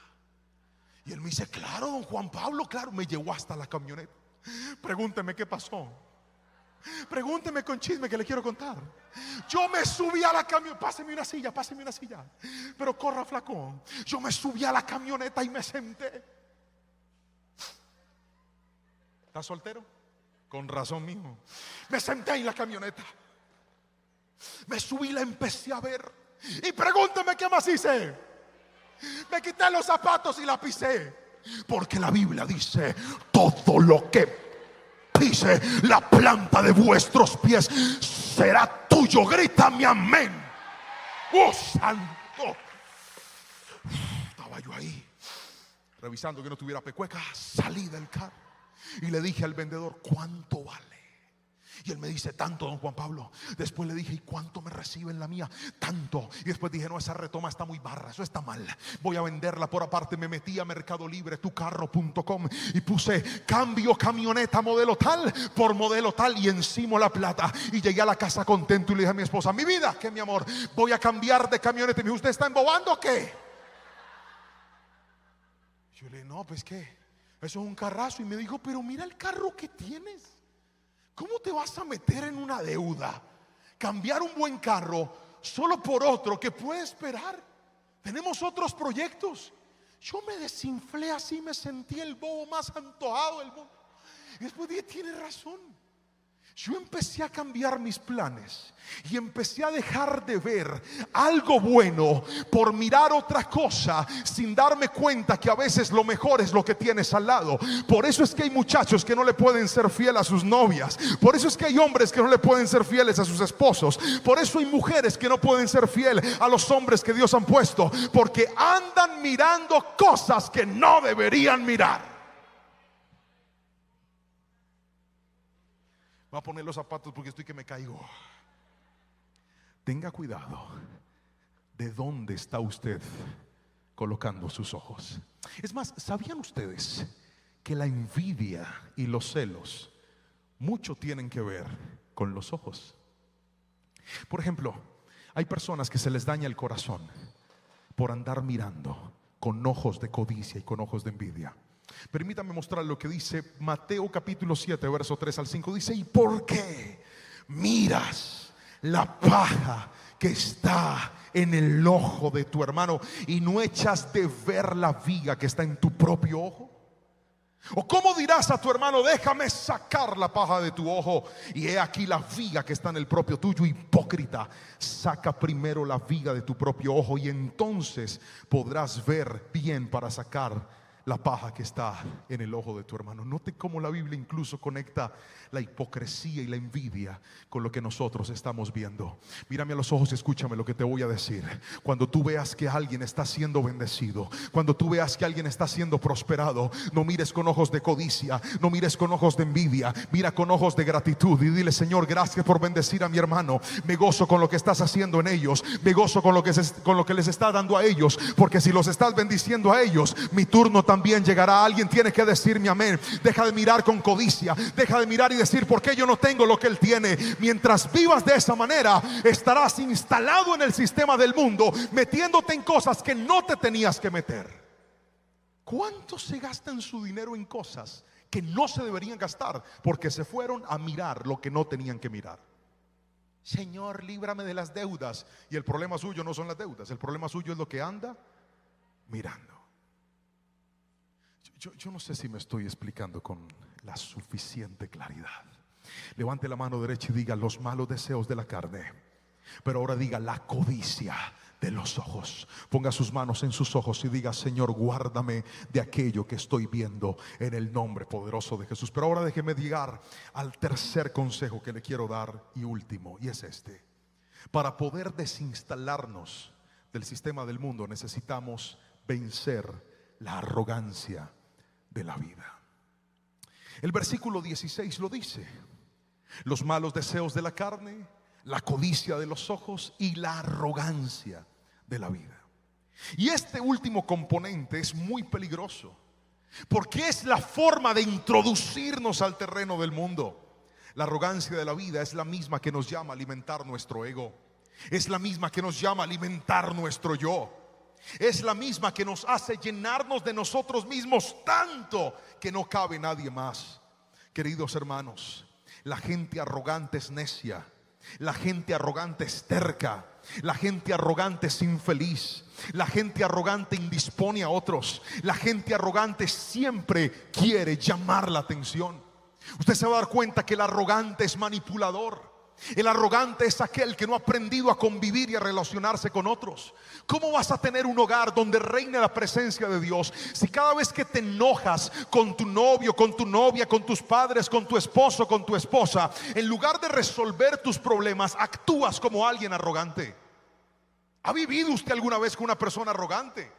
Speaker 2: Y él me dice, claro, don Juan Pablo, claro. Me llevó hasta la camioneta. Pregúnteme qué pasó. Pregúnteme con chisme que le quiero contar. Yo me subí a la camioneta. Páseme una silla, páseme una silla. Pero corra, flacón. Yo me subí a la camioneta y me senté. ¿Estás soltero? Con razón, mijo. Me senté en la camioneta. Me subí, la empecé a ver. Y pregúnteme qué más hice. Me quité los zapatos y la pisé. Porque la Biblia dice, todo lo que pise la planta de vuestros pies será tuyo. Grítame amén. ¡Oh, santo! Estaba yo ahí revisando que no tuviera pecueca. Salí del carro y le dije al vendedor, ¿cuánto vale? Y él me dice, tanto, don Juan Pablo. Después le dije, ¿y cuánto me reciben la mía? Tanto. Y después dije, no, esa retoma está muy barra, eso está mal, voy a venderla por aparte. Me metí a Mercado Libre, tucarro.com, y puse cambio camioneta modelo tal por modelo tal, y encima la plata. Y llegué a la casa contento y le dije a mi esposa, mi vida, que mi amor, voy a cambiar de camioneta. Y me dijo, ¿usted está embobando o qué? Yo le dije, no, pues qué, eso es un carrazo. Y me dijo, pero mira el carro que tienes. ¿Cómo te vas a meter en una deuda? Cambiar un buen carro solo por otro que puede esperar. Tenemos otros proyectos. Yo me desinflé así, me sentí el bobo más antojado del mundo. Y después dije, tiene razón. Yo empecé a cambiar mis planes y empecé a dejar de ver algo bueno por mirar otra cosa, sin darme cuenta que a veces lo mejor es lo que tienes al lado. Por eso es que hay muchachos que no le pueden ser fieles a sus novias. Por eso es que hay hombres que no le pueden ser fieles a sus esposos. Por eso hay mujeres que no pueden ser fieles a los hombres que Dios han puesto, porque andan mirando cosas que no deberían mirar. Voy a poner los zapatos porque estoy que me caigo. Tenga cuidado de dónde está usted colocando sus ojos. Es más, ¿sabían ustedes que la envidia y los celos mucho tienen que ver con los ojos? Por ejemplo, hay personas que se les daña el corazón por andar mirando con ojos de codicia y con ojos de envidia. Permítame mostrar lo que dice Mateo capítulo 7 verso 3 al 5. Dice, ¿y por qué miras la paja que está en el ojo de tu hermano y no echas de ver la viga que está en tu propio ojo? ¿O cómo dirás a tu hermano, déjame sacar la paja de tu ojo, y he aquí la viga que está en el propio tuyo? Hipócrita, saca primero la viga de tu propio ojo y entonces podrás ver bien para sacar la paja que está en el ojo de tu hermano. Note cómo la Biblia incluso conecta la hipocresía y la envidia con lo que nosotros estamos viendo. Mírame a los ojos y escúchame lo que te voy a decir. Cuando tú veas que alguien está siendo bendecido, cuando tú veas que alguien está siendo prosperado, no mires con ojos de codicia, no mires con ojos de envidia, mira con ojos de gratitud y dile, Señor, gracias por bendecir a mi hermano. Me gozo con lo que estás haciendo en ellos, me gozo con lo que les está dando a ellos, porque si los estás bendiciendo a ellos, mi turno también llegará. Alguien tiene que decirme amén. Deja de mirar con codicia, deja de mirar y decir, ¿por qué yo no tengo lo que él tiene? Mientras vivas de esa manera, estarás instalado en el sistema del mundo, metiéndote en cosas que no te tenías que meter. ¿Cuántos se gastan su dinero en cosas que no se deberían gastar porque se fueron a mirar lo que no tenían que mirar? Señor, líbrame de las deudas. Y el problema suyo no son las deudas, el problema suyo es lo que anda mirando. Yo no sé si me estoy explicando con la suficiente claridad. Levante la mano derecha y diga: los malos deseos de la carne. Pero ahora diga: la codicia de los ojos. Ponga sus manos en sus ojos y diga: Señor, guárdame de aquello que estoy viendo, en el nombre poderoso de Jesús. Pero ahora déjeme llegar al tercer consejo que le quiero dar y último, y es este: para poder desinstalarnos del sistema del mundo necesitamos vencer la arrogancia de la vida. El versículo 16 lo dice: los malos deseos de la carne, la codicia de los ojos y la arrogancia de la vida. Y este último componente es muy peligroso, porque es la forma de introducirnos al terreno del mundo. La arrogancia de la vida es la misma que nos llama a alimentar nuestro ego. Es la misma que nos llama a alimentar nuestro yo. Es la misma que nos hace llenarnos de nosotros mismos tanto que no cabe nadie más. Queridos hermanos, la gente arrogante es necia. La gente arrogante es terca. La gente arrogante es infeliz. La gente arrogante indispone a otros. La gente arrogante siempre quiere llamar la atención. Usted se va a dar cuenta que el arrogante es manipulador. El arrogante es aquel que no ha aprendido a convivir y a relacionarse con otros. ¿Cómo vas a tener un hogar donde reine la presencia de Dios si cada vez que te enojas con tu novio, con tu novia, con tus padres, con tu esposo, con tu esposa, en lugar de resolver tus problemas, actúas como alguien arrogante? ¿Ha vivido usted alguna vez con una persona arrogante?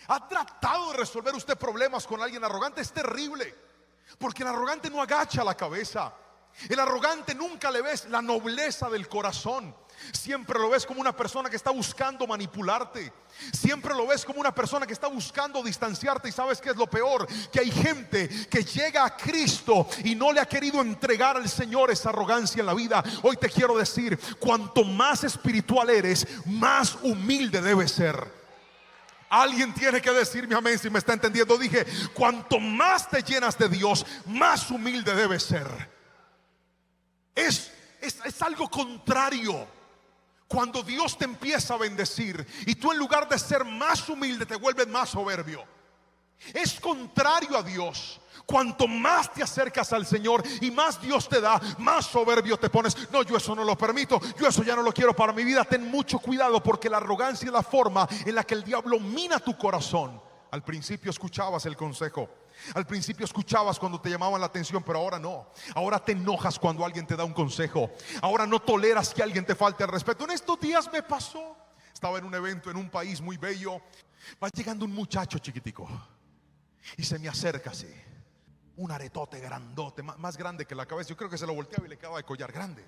Speaker 2: ¿Ha tratado de resolver usted problemas con alguien arrogante? Es terrible, porque el arrogante no agacha la cabeza. El arrogante nunca le ves la nobleza del corazón. Siempre lo ves como una persona que está buscando manipularte. Siempre lo ves como una persona que está buscando distanciarte. Y ¿sabes qué es lo peor? Que hay gente que llega a Cristo y no le ha querido entregar al Señor esa arrogancia en la vida. Hoy te quiero decir: cuanto más espiritual eres, más humilde debes ser. Alguien tiene que decirme amén si me está entendiendo. Dije: cuanto más te llenas de Dios, más humilde debes ser. Es algo contrario cuando Dios te empieza a bendecir y tú, en lugar de ser más humilde, te vuelves más soberbio. Es contrario a Dios. Cuanto más te acercas al Señor y más Dios te da, más soberbio te pones. No, yo eso no lo permito, yo eso ya no lo quiero para mi vida. Ten mucho cuidado, porque la arrogancia es la forma en la que el diablo mina tu corazón. Al principio escuchabas el consejo, al principio escuchabas cuando te llamaban la atención, pero ahora no. Ahora te enojas cuando alguien te da un consejo. Ahora no toleras que alguien te falte el respeto. En estos días me pasó. Estaba en un evento en un país muy bello. Va llegando un muchacho chiquitico y se me acerca así, un aretote grandote, más grande que la cabeza. Yo creo que se lo volteaba y le quedaba de collar grande.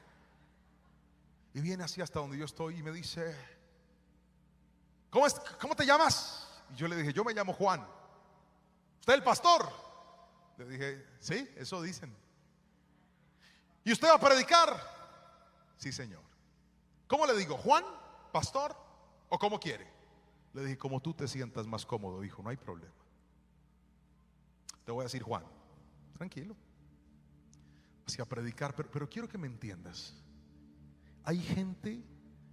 Speaker 2: Y viene así hasta donde yo estoy y me dice: ¿Cómo te llamas? Y yo le dije: yo me llamo Juan. ¿Usted es el pastor? Le dije: sí, eso dicen. ¿Y usted va a predicar? Sí, señor. ¿Cómo le digo? ¿Juan? ¿Pastor? ¿O cómo quiere? Le dije: como tú te sientas más cómodo. Dijo: no hay problema. Te voy a decir Juan. Tranquilo. Así a predicar, pero quiero que me entiendas. Hay gente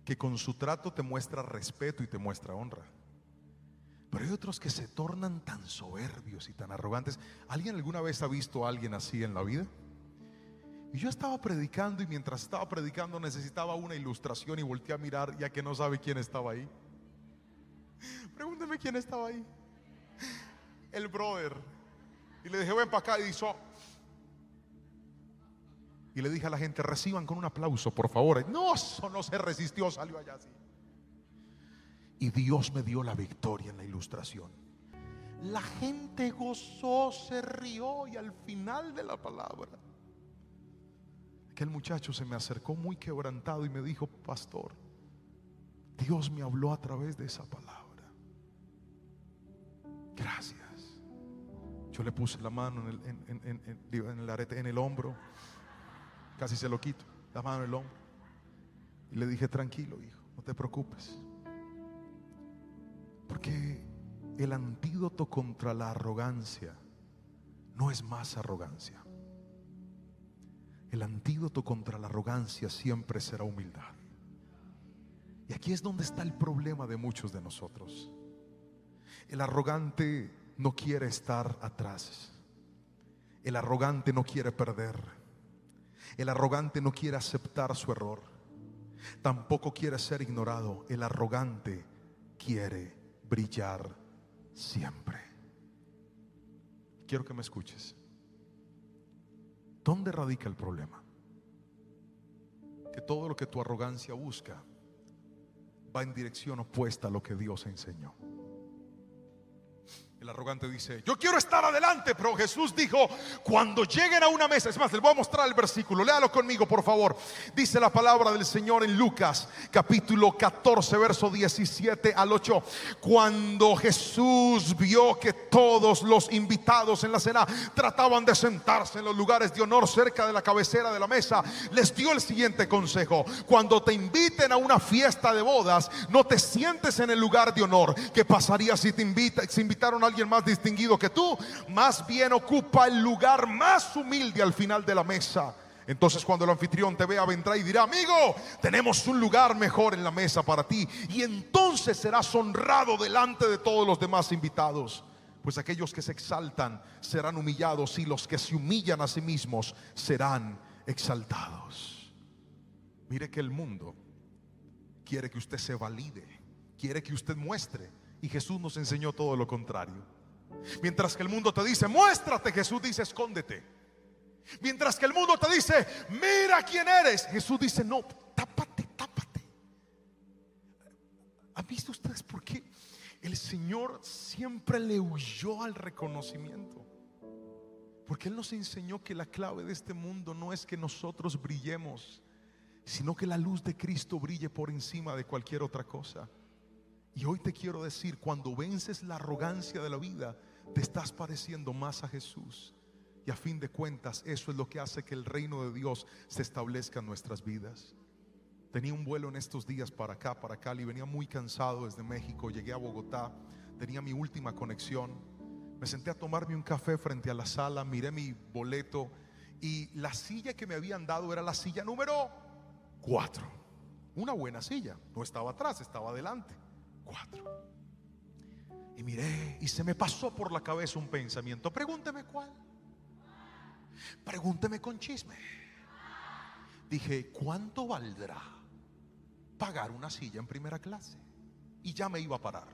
Speaker 2: que con su trato te muestra respeto y te muestra honra, pero hay otros que se tornan tan soberbios y tan arrogantes. ¿Alguien alguna vez ha visto a alguien así en la vida? Y yo estaba predicando, y mientras estaba predicando necesitaba una ilustración, y volteé a mirar, ya que no sabe quién estaba ahí. Pregúnteme quién estaba ahí. El brother. Y le dije: ven para acá. Y dijo, y le dije a la gente: reciban con un aplauso, por favor. No, eso no se resistió, salió allá así. Y Dios me dio la victoria en la ilustración. La gente gozó, se rió, y al final de la palabra, aquel muchacho se me acercó muy quebrantado y me dijo: pastor, Dios me habló a través de esa palabra. Gracias. Yo le puse la mano en el arete, en el hombro. Casi se lo quito, la mano en el hombro. Y le dije: tranquilo, hijo, no te preocupes. Porque el antídoto contra la arrogancia no es más arrogancia. El antídoto contra la arrogancia siempre será humildad. Y aquí es donde está el problema de muchos de nosotros. El arrogante no quiere estar atrás. El arrogante no quiere perder. El arrogante no quiere aceptar su error. Tampoco quiere ser ignorado. El arrogante quiere brillar siempre. Quiero que me escuches. ¿Dónde radica el problema? Que todo lo que tu arrogancia busca va en dirección opuesta a lo que Dios enseñó. El arrogante dice: yo quiero estar adelante, pero Jesús dijo: cuando lleguen a una mesa. Es más, les voy a mostrar el versículo, léalo conmigo por favor. Dice la palabra del Señor en Lucas capítulo 14 verso 17 al 8. Cuando Jesús vio que todos los invitados en la cena trataban de sentarse en los lugares de honor cerca de la cabecera de la mesa, les dio el siguiente consejo: cuando te inviten a una fiesta de bodas, no te sientes en el lugar de honor. ¿Qué pasaría si si invitaron a alguien más distinguido que tú? Más bien ocupa el lugar más humilde al final de la mesa. Entonces cuando el anfitrión te vea, vendrá y dirá: amigo, tenemos un lugar mejor en la mesa para ti. Y entonces serás honrado delante de todos los demás invitados. Pues aquellos que se exaltan serán humillados, y los que se humillan a sí mismos serán exaltados. Mire que el mundo quiere que usted se valide, quiere que usted muestre. Y Jesús nos enseñó todo lo contrario. Mientras que el mundo te dice: muéstrate, Jesús dice: escóndete. Mientras que el mundo te dice: mira quién eres, Jesús dice: no, tápate, tápate. ¿Han visto ustedes por qué el Señor siempre le huyó al reconocimiento? Porque Él nos enseñó que la clave de este mundo no es que nosotros brillemos, sino que la luz de Cristo brille por encima de cualquier otra cosa. Y hoy te quiero decir: cuando vences la arrogancia de la vida, te estás pareciendo más a Jesús. Y a fin de cuentas, eso es lo que hace que el reino de Dios se establezca en nuestras vidas. Tenía un vuelo en estos días para acá, para Cali. Venía muy cansado desde México. Llegué a Bogotá, tenía mi última conexión. Me senté a tomarme un café frente a la sala. Miré mi boleto y la silla que me habían dado era la silla número 4. Una buena silla. No estaba atrás, estaba adelante. 4. Y miré y se me pasó por la cabeza un pensamiento: pregúnteme cuál. Pregúnteme con chisme. Dije: ¿cuánto valdrá pagar una silla en primera clase? Y ya me iba a parar,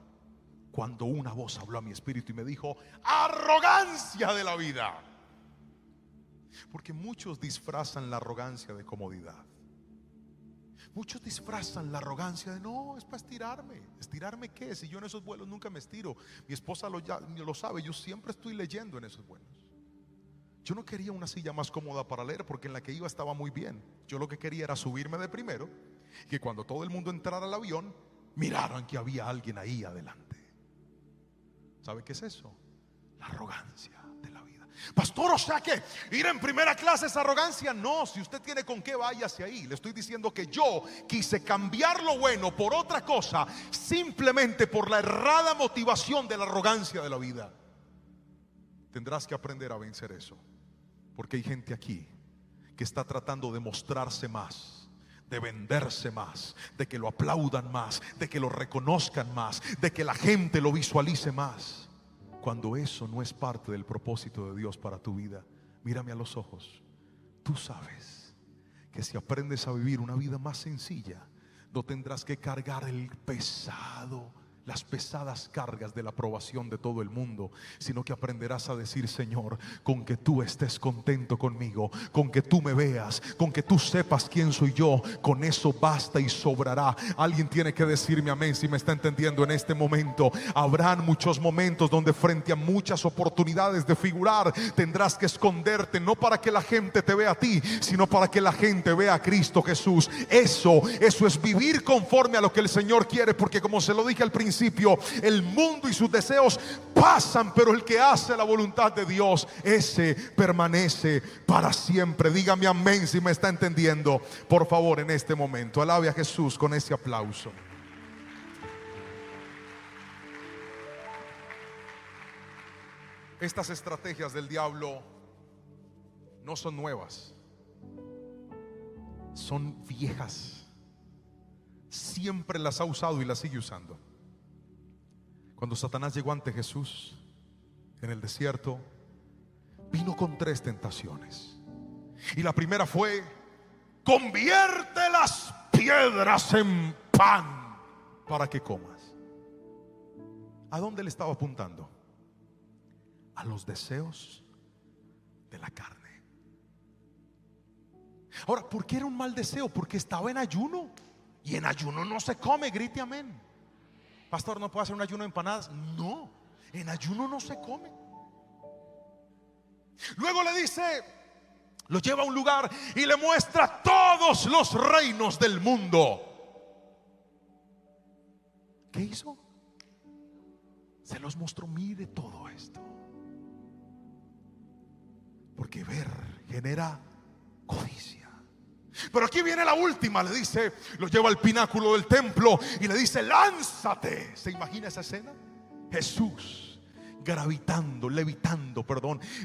Speaker 2: cuando una voz habló a mi espíritu y me dijo: arrogancia de la vida. Porque muchos disfrazan la arrogancia de comodidad. Muchos disfrazan la arrogancia de: no, es para estirarme. ¿Estirarme qué? Si yo en esos vuelos nunca me estiro. Mi esposa lo sabe, yo siempre estoy leyendo en esos vuelos. Yo no quería una silla más cómoda para leer, porque en la que iba estaba muy bien. Yo lo que quería era subirme de primero, que cuando todo el mundo entrara al avión, miraran que había alguien ahí adelante. ¿Sabe qué es eso? La arrogancia de la vida. Pastor, o sea que ir en primera clase es arrogancia. No, si usted tiene con qué, váyase ahí. Le estoy diciendo que yo quise cambiar lo bueno por otra cosa, simplemente por la errada motivación de la arrogancia de la vida. Tendrás que aprender a vencer eso, porque hay gente aquí que está tratando de mostrarse más, de venderse más, de que lo aplaudan más, de que lo reconozcan más, de que la gente lo visualice más, cuando eso no es parte del propósito de Dios para tu vida. Mírame a los ojos. Tú sabes que si aprendes a vivir una vida más sencilla, no tendrás que cargar las pesadas cargas de la aprobación de todo el mundo, sino que aprenderás a decir: Señor, con que tú estés contento conmigo, con que tú me veas, con que tú sepas quién soy yo, con eso basta y sobrará. Alguien tiene que decirme amén si me está entendiendo en este momento. Habrán muchos momentos donde, frente a muchas oportunidades de figurar, tendrás que esconderte, no para que la gente te vea a ti, sino para que la gente vea a Cristo Jesús. Eso es vivir conforme a lo que el Señor quiere, porque como se lo dije al principio, el mundo y sus deseos pasan, pero el que hace la voluntad de Dios, ese permanece para siempre. Dígame amén si me está entendiendo, por favor, en este momento. Alabe a Jesús con ese aplauso. Estas estrategias del diablo no son nuevas, son viejas. Siempre las ha usado y las sigue usando. Cuando Satanás llegó ante Jesús, en el desierto, vino con 3 tentaciones. Y la primera fue: convierte las piedras en pan para que comas. ¿A dónde le estaba apuntando? A los deseos de la carne. Ahora, ¿por qué era un mal deseo? Porque estaba en ayuno. Y en ayuno no se come, grite amén. Pastor, ¿no puedo hacer un ayuno de empanadas? No, en ayuno no se come. Luego le dice, lo lleva a un lugar y le muestra todos los reinos del mundo. ¿Qué hizo? Se los mostró: mire todo esto. Porque ver genera codicia. Pero aquí viene la última, le dice, lo lleva al pináculo del templo y le dice: lánzate. ¿Se imagina esa escena? Jesús levitando,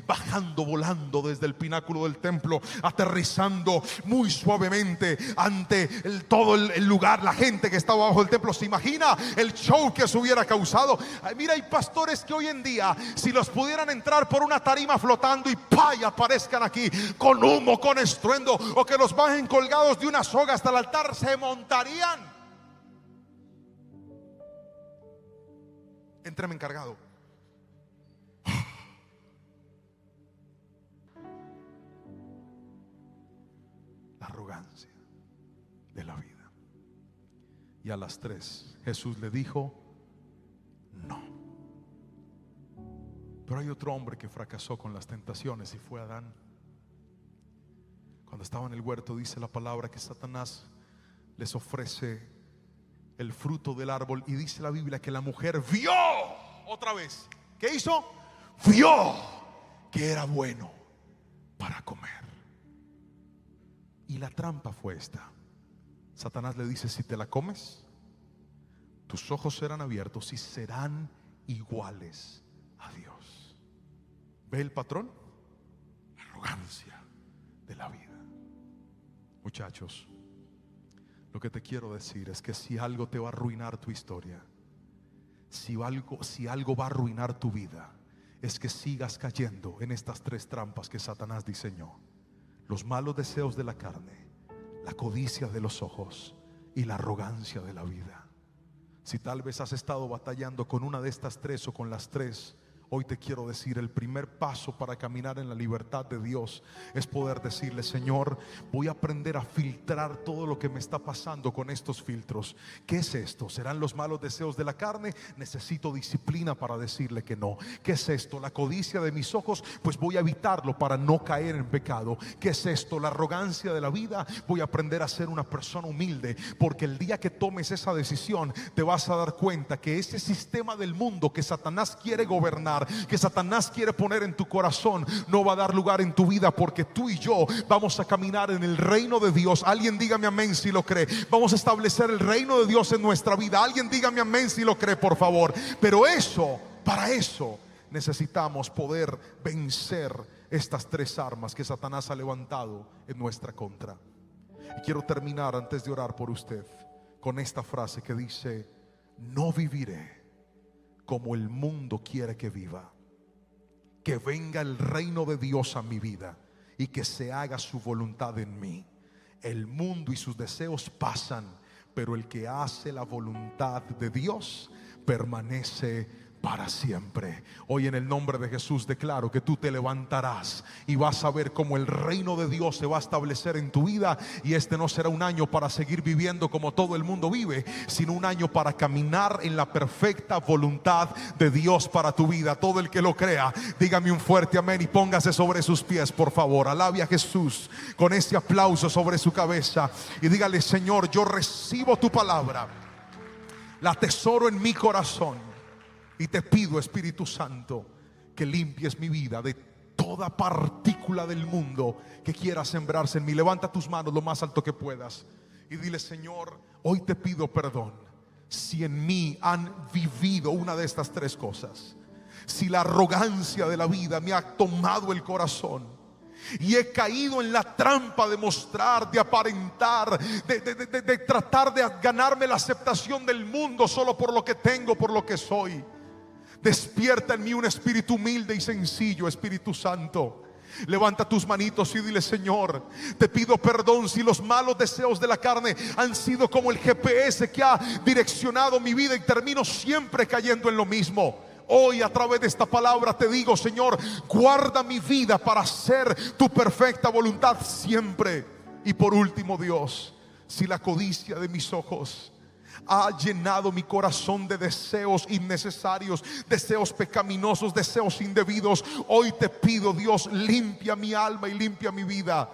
Speaker 2: bajando, volando desde el pináculo del templo, aterrizando muy suavemente ante todo el lugar, la gente que estaba bajo el templo. ¿Se imagina el show que se hubiera causado? Ay, mira, hay pastores que hoy en día, si los pudieran entrar por una tarima flotando y ¡pay! Aparezcan aquí con humo, con estruendo, o que los bajen colgados de una soga hasta el altar, se montarían. Entreme encargado. La arrogancia de la vida. Y a las 3 Jesús le dijo: no. Pero hay otro hombre que fracasó con las tentaciones y fue Adán. Cuando estaba en el huerto, dice la palabra que Satanás les ofrece el fruto del árbol, y dice la Biblia que la mujer vio otra vez. ¿Qué hizo? Vio que era bueno para comer. Y la trampa fue esta. Satanás le dice: si te la comes, tus ojos serán abiertos y serán iguales a Dios. ¿Ve el patrón? La arrogancia de la vida. Muchachos, lo que te quiero decir es que si algo te va a arruinar tu historia, si algo va a arruinar tu vida, es que sigas cayendo en estas 3 trampas que Satanás diseñó: los malos deseos de la carne, la codicia de los ojos y la arrogancia de la vida. Si tal vez has estado batallando con una de estas 3 o con las 3, hoy te quiero decir, el primer paso para caminar en la libertad de Dios es poder decirle: Señor, voy a aprender a filtrar todo lo que me está pasando con estos filtros. ¿Qué es esto? ¿Serán los malos deseos de la carne? Necesito disciplina para decirle que no. ¿Qué es esto? ¿La codicia de mis ojos? Pues voy a evitarlo para no caer en pecado. ¿Qué es esto? ¿La arrogancia de la vida? Voy a aprender a ser una persona humilde, porque el día que tomes esa decisión te vas a dar cuenta que ese sistema del mundo que Satanás quiere gobernar, que Satanás quiere poner en tu corazón, no va a dar lugar en tu vida, porque tú y yo vamos a caminar en el reino de Dios. Alguien dígame amén si lo cree. Vamos a establecer el reino de Dios en nuestra vida. Alguien dígame amén si lo cree, por favor. Pero para eso necesitamos poder vencer estas 3 armas que Satanás ha levantado en nuestra contra. Y quiero terminar, antes de orar por usted, con esta frase que dice: no viviré como el mundo quiere que viva. Que venga el reino de Dios a mi vida y que se haga su voluntad en mí. El mundo y sus deseos pasan, pero el que hace la voluntad de Dios permanece para siempre. Hoy, en el nombre de Jesús, declaro que tú te levantarás y vas a ver cómo el reino de Dios se va a establecer en tu vida. Y este no será un año para seguir viviendo como todo el mundo vive, sino un año para caminar en la perfecta voluntad de Dios para tu vida. Todo el que lo crea, dígame un fuerte amén y póngase sobre sus pies, por favor. Alabe a Jesús con ese aplauso sobre su cabeza y dígale: Señor, yo recibo tu palabra, la atesoro en mi corazón. Y te pido, Espíritu Santo, que limpies mi vida de toda partícula del mundo que quiera sembrarse en mí. Levanta tus manos lo más alto que puedas y dile: Señor, hoy te pido perdón si en mí han vivido una de estas 3 cosas. Si la arrogancia de la vida me ha tomado el corazón y he caído en la trampa de mostrar, de aparentar, de tratar de ganarme la aceptación del mundo solo por lo que tengo, por lo que soy. Despierta en mí un espíritu humilde y sencillo, Espíritu Santo. Levanta tus manitos y dile: Señor, te pido perdón si los malos deseos de la carne han sido como el GPS que ha direccionado mi vida y termino siempre cayendo en lo mismo. Hoy, a través de esta palabra, te digo: Señor, guarda mi vida para hacer tu perfecta voluntad siempre. Y por último, Dios, si la codicia de mis ojos ha llenado mi corazón de deseos innecesarios, deseos pecaminosos, deseos indebidos, hoy te pido, Dios, limpia mi alma y limpia mi vida,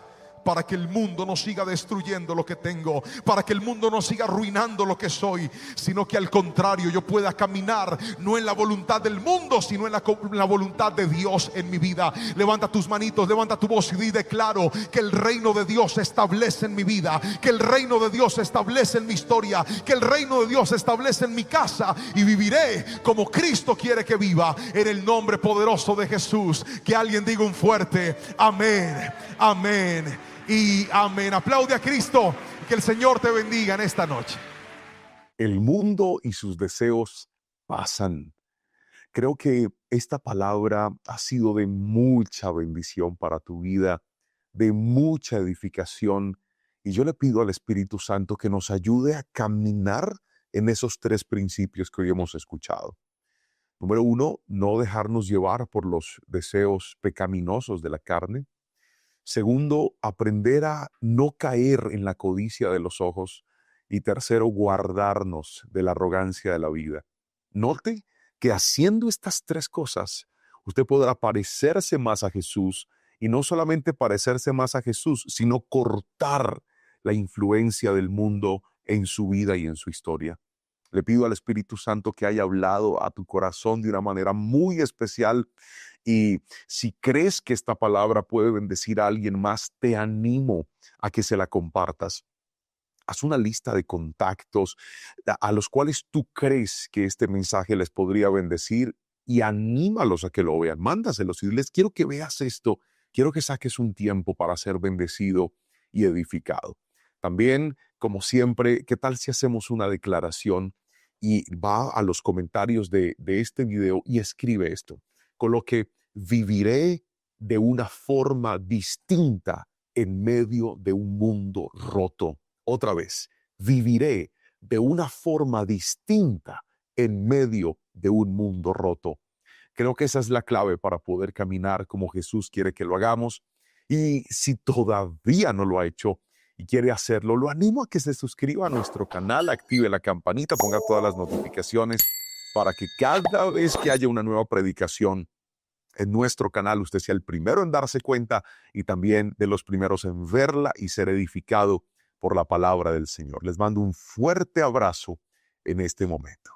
Speaker 2: para que el mundo no siga destruyendo lo que tengo, para que el mundo no siga arruinando lo que soy, sino que al contrario yo pueda caminar no en la voluntad del mundo, sino en la voluntad de Dios en mi vida. Levanta tus manitos, levanta tu voz y declaro que el reino de Dios se establece en mi vida, que el reino de Dios se establece en mi historia, que el reino de Dios se establece en mi casa, y viviré como Cristo quiere que viva, en el nombre poderoso de Jesús. Que alguien diga un fuerte amén, amén y amén. Aplaude a Cristo. Que el Señor te bendiga en esta noche.
Speaker 3: El mundo y sus deseos pasan. Creo que esta palabra ha sido de mucha bendición para tu vida, de mucha edificación. Y yo le pido al Espíritu Santo que nos ayude a caminar en esos 3 principios que hoy hemos escuchado. Número 1, no dejarnos llevar por los deseos pecaminosos de la carne. Segundo, aprender a no caer en la codicia de los ojos. Y tercero, guardarnos de la arrogancia de la vida. Note que haciendo estas 3 cosas, usted podrá parecerse más a Jesús, y no solamente parecerse más a Jesús, sino cortar la influencia del mundo en su vida y en su historia. Le pido al Espíritu Santo que haya hablado a tu corazón de una manera muy especial. Y si crees que esta palabra puede bendecir a alguien más, te animo a que se la compartas. Haz una lista de contactos a los cuales tú crees que este mensaje les podría bendecir, y anímalos a que lo vean. Mándaselos y diles: quiero que veas esto, quiero que saques un tiempo para ser bendecido y edificado. También, como siempre, ¿qué tal si hacemos una declaración y va a los comentarios de este video y escribe esto? Coloque: viviré de una forma distinta en medio de un mundo roto. Otra vez, viviré de una forma distinta en medio de un mundo roto. Creo que esa es la clave para poder caminar como Jesús quiere que lo hagamos. Y si todavía no lo ha hecho y quiere hacerlo, lo animo a que se suscriba a nuestro canal, active la campanita, ponga todas las notificaciones para que cada vez que haya una nueva predicación en nuestro canal, usted sea el primero en darse cuenta y también de los primeros en verla y ser edificado por la palabra del Señor. Les mando un fuerte abrazo en este momento.